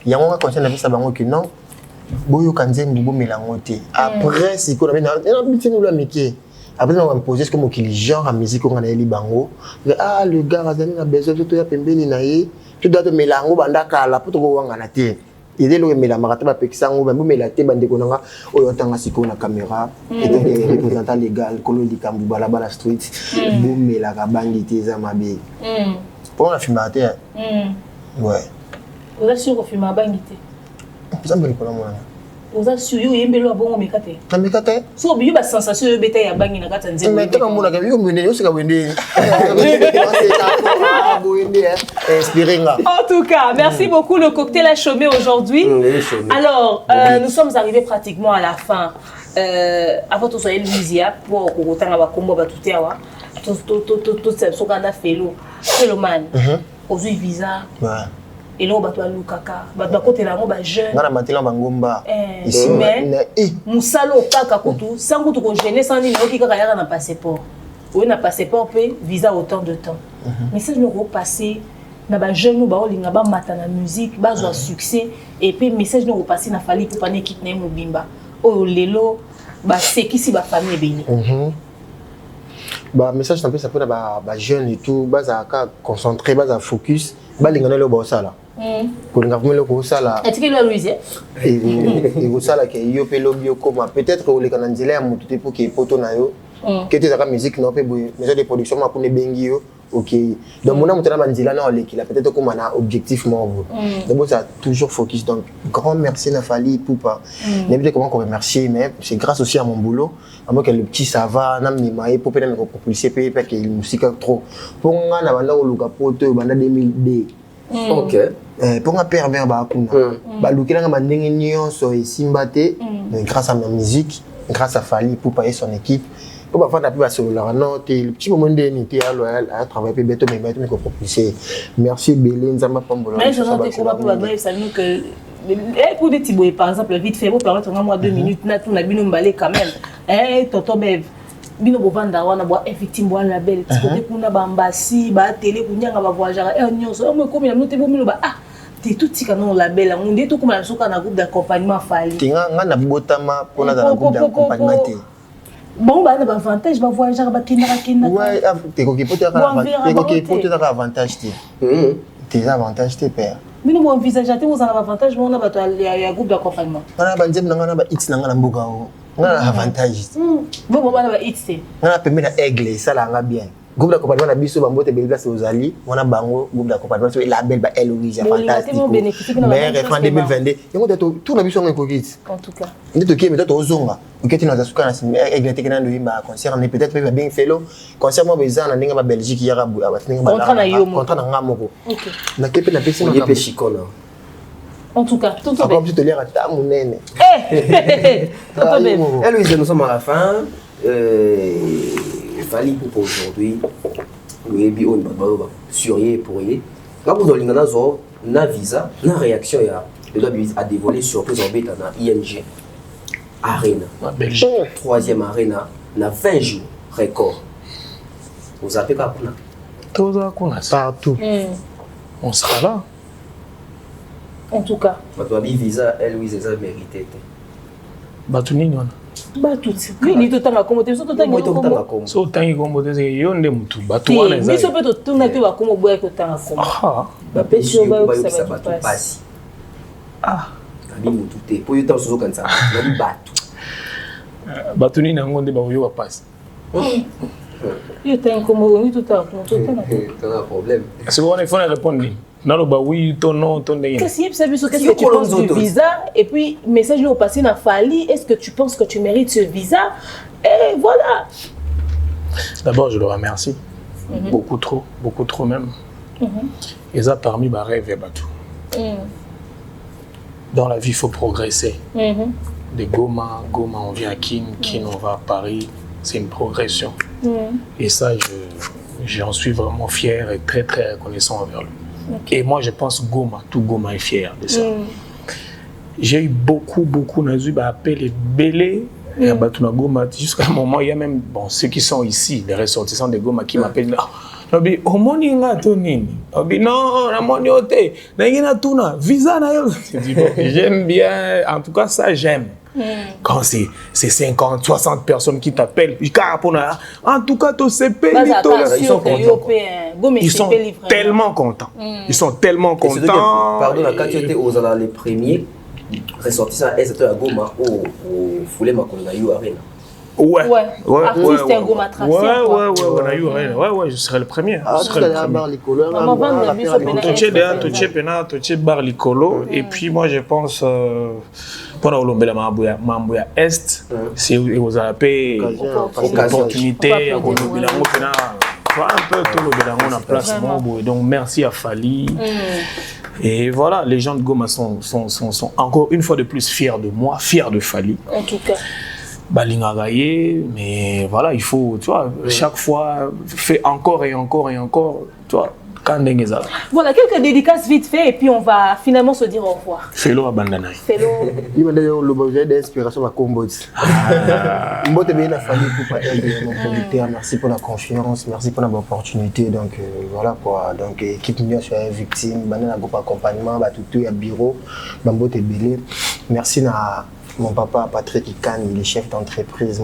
yango ka conseil na bisa bango ki non boyo kanzembu bo melangote après si ko na biti nous la miki après on va me poser ce comme qu'il genre à musique on a eli bango ah le gars azali na besoin tout ya pembeni na ye tu dois te melango banda kala pour to wanga na te il est le melango ba pekisango ba melate bande ko nga oyo tanga siko na caméra et des représentants légal kolo likambu bala bala street bo melaka bangi te za mabe pour la fumateur ouais on a sur ko fuma bangi te ça me répond moi oza sur yo yembelo abongo mekate na mekate so biyo ba sensation yo beta ya bangi na kata nzembo mais tellement mona ka yo mwende yo sika wende en tout cas merci beaucoup le cocktail a chômé aujourd'hui alors nous sommes arrivés pratiquement à la fin avant tout ça Louisia pour kokotanga ba kombo ba tutewa tout ça sokanda felo man ozui visa et là on va toi lukaka ba côté là ba jeune na matela bangomba ici mais musalo kaka kutu sangu to ko gêner sans ni ki kaka yaka na passeport ou na passeport pe visa autant de temps mais ça nous repasser na ba jeune ba olinga ba mata na musique ba zo succès et puis message nous repasser na fali pour pas équipe na mobimba o lelo ba sekisi ba famille bini ba message na pe ça peut ba jeune et tout ba za ka concentré ba za focus ba lingana le ba sala kolinga vumelo ko sala etiki lo Louisia et ko sala ke yo pe lobio comme peut-être o le kana nzela ya mutu te pour que poto na yo que te za musique no pe boye maison de production ma kune bengi yo OK donc mona mutana manzela na ole kila peut-être comme na objectif mo donc ça toujours focus donc grand merci na Fali Poupa n'importe comment qu'on remercier mais c'est grâce aussi à mon boulot à moi que le petit ça va na mimaye pour peut me propulser pe que musique trop pour nga na banda o luka poto banda 2002 OK pour nga pervers ba kuna ba lukela nga mandenge nyonso e simbate grâce à ma musique grâce à Fali Poupa et son équipe pour pas faire la pub à Solar non le petit moment de n'était à loyal à travailler puis bientôt mais qu'on propulser merci Bélin Zamba Pambola mais je note qu'on va pas ça nous que pour des petits par exemple vite fait pour permettre moi 2 minutes na tout na bino mbalé quand même tonton Bev bino bovanda wana bo effectivement la belle côté kuna ba mbasi ba télé kunyanga ba voyageur nyonso mo komi na note bo milo ba t'es tout tika non label on dit tout comme la soka na groupe d'accompagnement fali tinga nga na botama pona na groupe d'accompagnement te bon ba na avantage ba voyager ba kinaka ouais te ko ki pote ka avantage te te avantage te père mino mo envisage te vous en avantage mo na ba to ya groupe d'accompagnement bana ba nzem na nga na ba x na nga na mboka o nga na avantage bon ba na ba x te nga na pembe na aigle sala nga bien groupe d'accompagnement na biso bambote bel place ozali wana bango groupe d'accompagnement so label ba Eloise fantastique mais en 2022 yango tout na biso ngoko kit en tout cas ndito ki mais to ozonga oketi na zasuka na aigle te kana ndoyimba concert mais peut-être pas bien fellow concert mo bezana ndinga ba Belgique ya rabu abatinga ba contrat na ngamoko OK na kepe na pesi na yepe chikona en tout cas tout bien comme tu te lire à ta monene Eloise nous sommes à la fin Fali pour aujourd'hui oui bi on va suryer pour y quand vous allez na visa na réaction ya le doit à dévoiler surprise en bêta na ING Arena Belgique 3e Arena na 20 jours record vous appelez pas kuna toza kuna partout on sera là en tout cas votre visa Eloise ça mérité batu nini wana ba tout ni to tanga komo te so to tanga komo so tangi kombo te yo nde mutu batu wana eza biso pe to tuna te ba komo boya ko tanga komo ba pesi ba ça ba tout passe abi mutu te po yo ta so kanza ba batu nini ngo nde ba yo ba passe yo tanga komo ni to tanga pas problème c'est bon il faut répondre naloba oui ton non ton ndenge qu'est-ce que tu penses du visa et puis message nous passé na Fali est-ce que tu penses que tu mérites ce visa et voilà d'abord je le remercie beaucoup trop même et ça parmi mes rêves et bateau dans la vie il faut progresser de Goma on vient à Kin on va à Paris c'est une progression et ça j'en suis vraiment fier et très très reconnaissant envers lui. Okay. Et moi, je pense tout Goma est fier de ça. J'ai eu beaucoup d'appels belés Goma. Jusqu'à un moment, il y a même ceux qui sont ici, les ressortissants de Goma, qui m'appellent. Non, j'aime bien, en tout cas, ça j'aime. Quand c'est 50, 60 personnes qui t'appellent, en tout cas, ils sont tellement contents. Ils sont tellement contents. Pardon, quand tu étais aux les premiers ressortissants à Goma, au Foulé Makonga Arena. Ouais. Artiste et Goma Traction. Ouais, je serai le premier. Toché bar Licolo. Et puis moi, je pense, pour la Olombela Mambuya Est, c'est aux appels opportunité, un peu tout le en place. Donc merci à Fali. Et voilà, les gens de Goma sont encore une fois de plus fiers de moi, fiers de Fali. En tout cas. Mais voilà, il faut, tu vois, chaque fois, faire encore et encore, tu vois, quand voilà, quelques dédicaces vite fait et puis on va finalement se dire au revoir. Fais-le à Bandana. Fais-le. Il m'a donné l'objet d'inspiration à Combos. Mbote bien a fallu pour pas aider mon producteur. Merci pour la confiance, merci pour l'opportunité. Donc voilà quoi. Donc équipe Mignon sur la victime, Bandana groupe accompagnement, tout à bureau, Mbote Belé. Merci na mon papa Patrick Ikan, il est chef d'entreprise.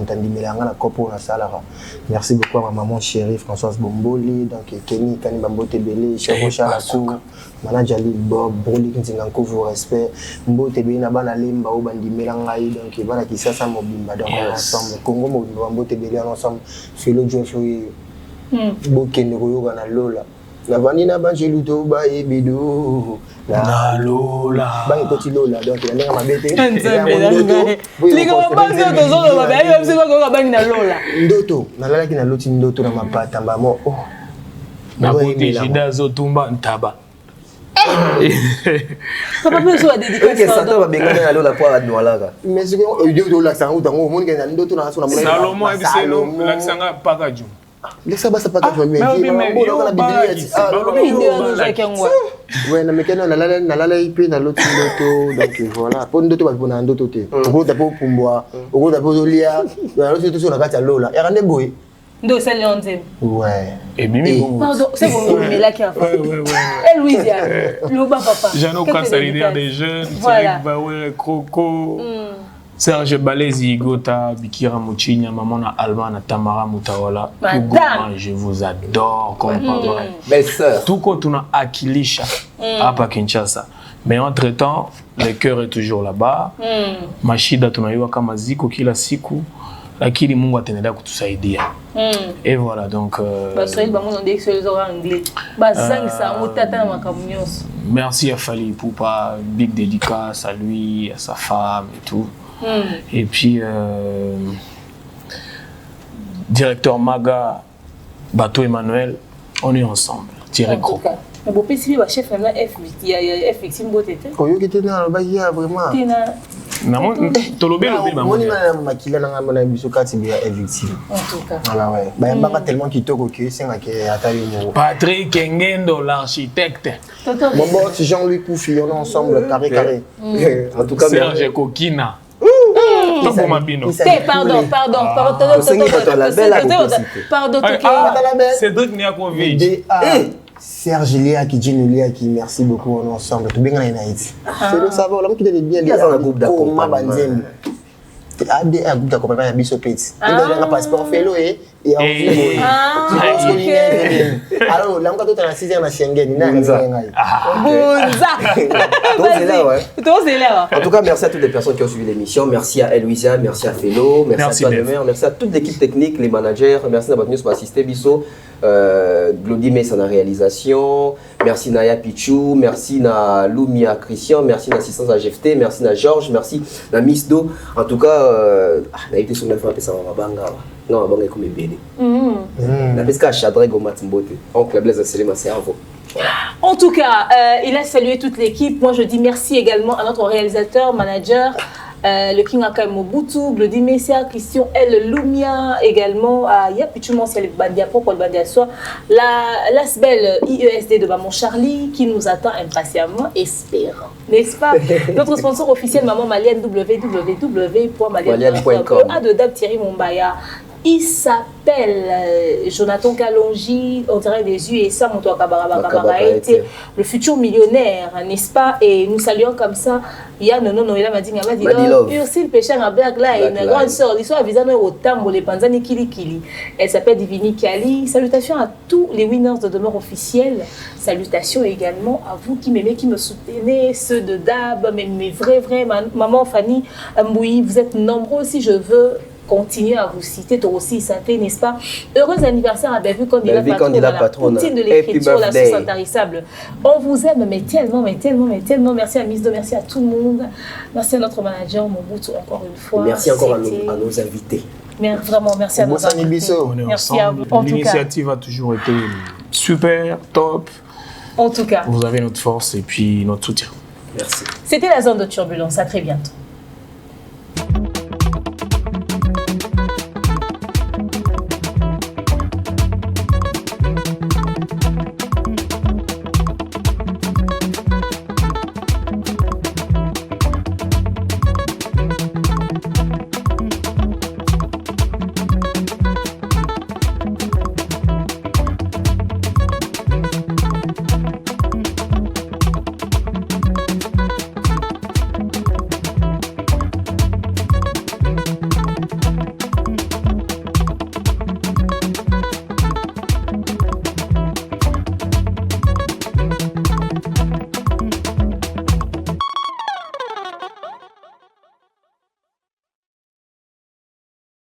Merci beaucoup à ma maman chérie Françoise Bomboli, donc Kenny Kani Bambote Belé, chef Ochalakou, manager Lil Bob, Broli Kinzinganko, vous respect. Mbote Belé na bana lemba ou bandi melangai, donc bana qui ça mobimba donc ensemble. Congo mobimba Mbote Belé ensemble. Felo Joe Foye, Bokene Royoga na Lola. La vanina banjelu to ba ebido na Lola ba ekoti Lola donc la ndenge mabete liko banzo to zolo ba yo mse ko ba na Lola ndoto nalalaki na loti ndoto na mapata mbamo na bote jida zo tumba ntaba papa peut so dédicace que ça va bengana na Lola pour adwalaka mais ce que yo la sango tango moni ke na ndoto na so na mona Salomon ebiselo la sanga paka ju Laisse ça pas que je me dis mais on a la bibliothèque ouais na mekena na la IP na l'autre donc voilà pour ndoto ba bona ndoto te ko ta po pumbwa ko ta po lia na l'autre to so na kati ya Lola ya kande boy Ndo c'est Léonzem. Ouais. Et Mimi Bongo. Pardon, c'est bon, mais là qui a fait. Ouais. Et Louisia, Louba Papa. Jeannot Quelques Kassalidaire dédicaces. des jeunes, Voilà. Thierry Bauer, Croco, Serge Balezi, Gota, Bikira Mouchinya, Maman Alma, Tamara Moutawala. Madame. Tout Goma, je vous adore comme pas vrai. Belle sœur. Tout quand on a Akilisha, à Kinshasa. Mais entre-temps, le cœur est toujours là-bas. Mashida tunaiwa kama ziko kila siku. Lakini Mungu ataendelea kutusaidia. Et voilà donc Baswahili bamono ndeki sio anglais. Bazangisa mutata na makambo nyonso. merci à Fali Poupa, big dédicace à lui, à sa femme et tout. Et puis directeur Maga, Bateau Emmanuel, on est ensemble. Thierry Croco. Mais bon, puis le chef là F, il y a F victime beauté. Koyo qui était dans le bagia vraiment. Namon tolobé le bébé Moni na makila na ngamba na biso kati bia victime. En tout cas. Voilà ouais. Ba mbaka tellement kitoko que senga ke ata yo. Patrick Ngendo, l'architecte. Bon bon, c'est Jean-Louis Koufi, on est ensemble carré. En tout cas, Serge Kokina. Pardon, Cédric Niakovic. Serge Léa qui dit Léa qui merci beaucoup, on est ensemble. Tout bien en Haïti. C'est le savoir, l'homme qui est bien dans un groupe d'accompagnement. Un groupe d'accompagnement à Bissopet. Il a un passeport félo et alors, là, on a 6 ans à Schengen. En tout cas, merci à toutes les personnes qui ont suivi l'émission. Merci à Eloïsa, merci à Félo, merci à toi, Demer, merci à toute l'équipe technique, les managers. Merci à votre news pour assister, Bisso. Glody Mess en la réalisation. Merci Naya Pichou, merci à Lumia Christian, merci à l'assistance à GFT, merci à Georges, merci à Miss Do. En tout cas, on a été sur le fois ça va banga. Non, on va comme bébé. La pesca Chadreg au Matimbote. Oncle Blaise a scellé ma cerveau. En tout cas, il a salué toute l'équipe. Moi, je dis merci également à notre réalisateur, manager, le King Akai Mobutu, Glody Messia, Christian L. Lumia, également à Yapichumon, c'est le Bandia Propre, le Bandia Soir, la belle IESD de Maman Charlie qui nous attend impatiemment, espérant, n'est-ce pas? Notre sponsor officiel, Maman Malienne, www.malienne.com. A de Dab Thierry Mombaya. Il s'appelle Jonathan Kalonji, on dirait des USA, le futur millionnaire, n'est-ce pas? Et nous saluons comme ça. Il y a non, il m'a dit, Ursule Pécher à Black Line, une grande sœur, l'histoire à Visano au Tambo, les Panzani Kili. Elle s'appelle Divini Kali. Salutations à tous les winners de demeure officielle. Salutations également à vous qui m'aimez, qui me soutenez, ceux de Dab, mes vrais, maman Fanny Mboui. Vous êtes nombreux si je veux continuer à vous citer, toi aussi, ça fait, n'est-ce pas? Heureux anniversaire à Bellevue Candidat Patron, Poutine de l'écriture, la source intarissable. On vous aime, mais tellement. Merci à Miss Do, merci à tout le monde. Merci à notre manager, Mobutu, encore une fois. Merci encore à nos invités. Mais vraiment, merci à nos invités. Merci à vous. L'initiative a toujours été super, top. En tout cas. Vous avez notre force et puis notre soutien. Merci. C'était la zone de turbulence. À très bientôt.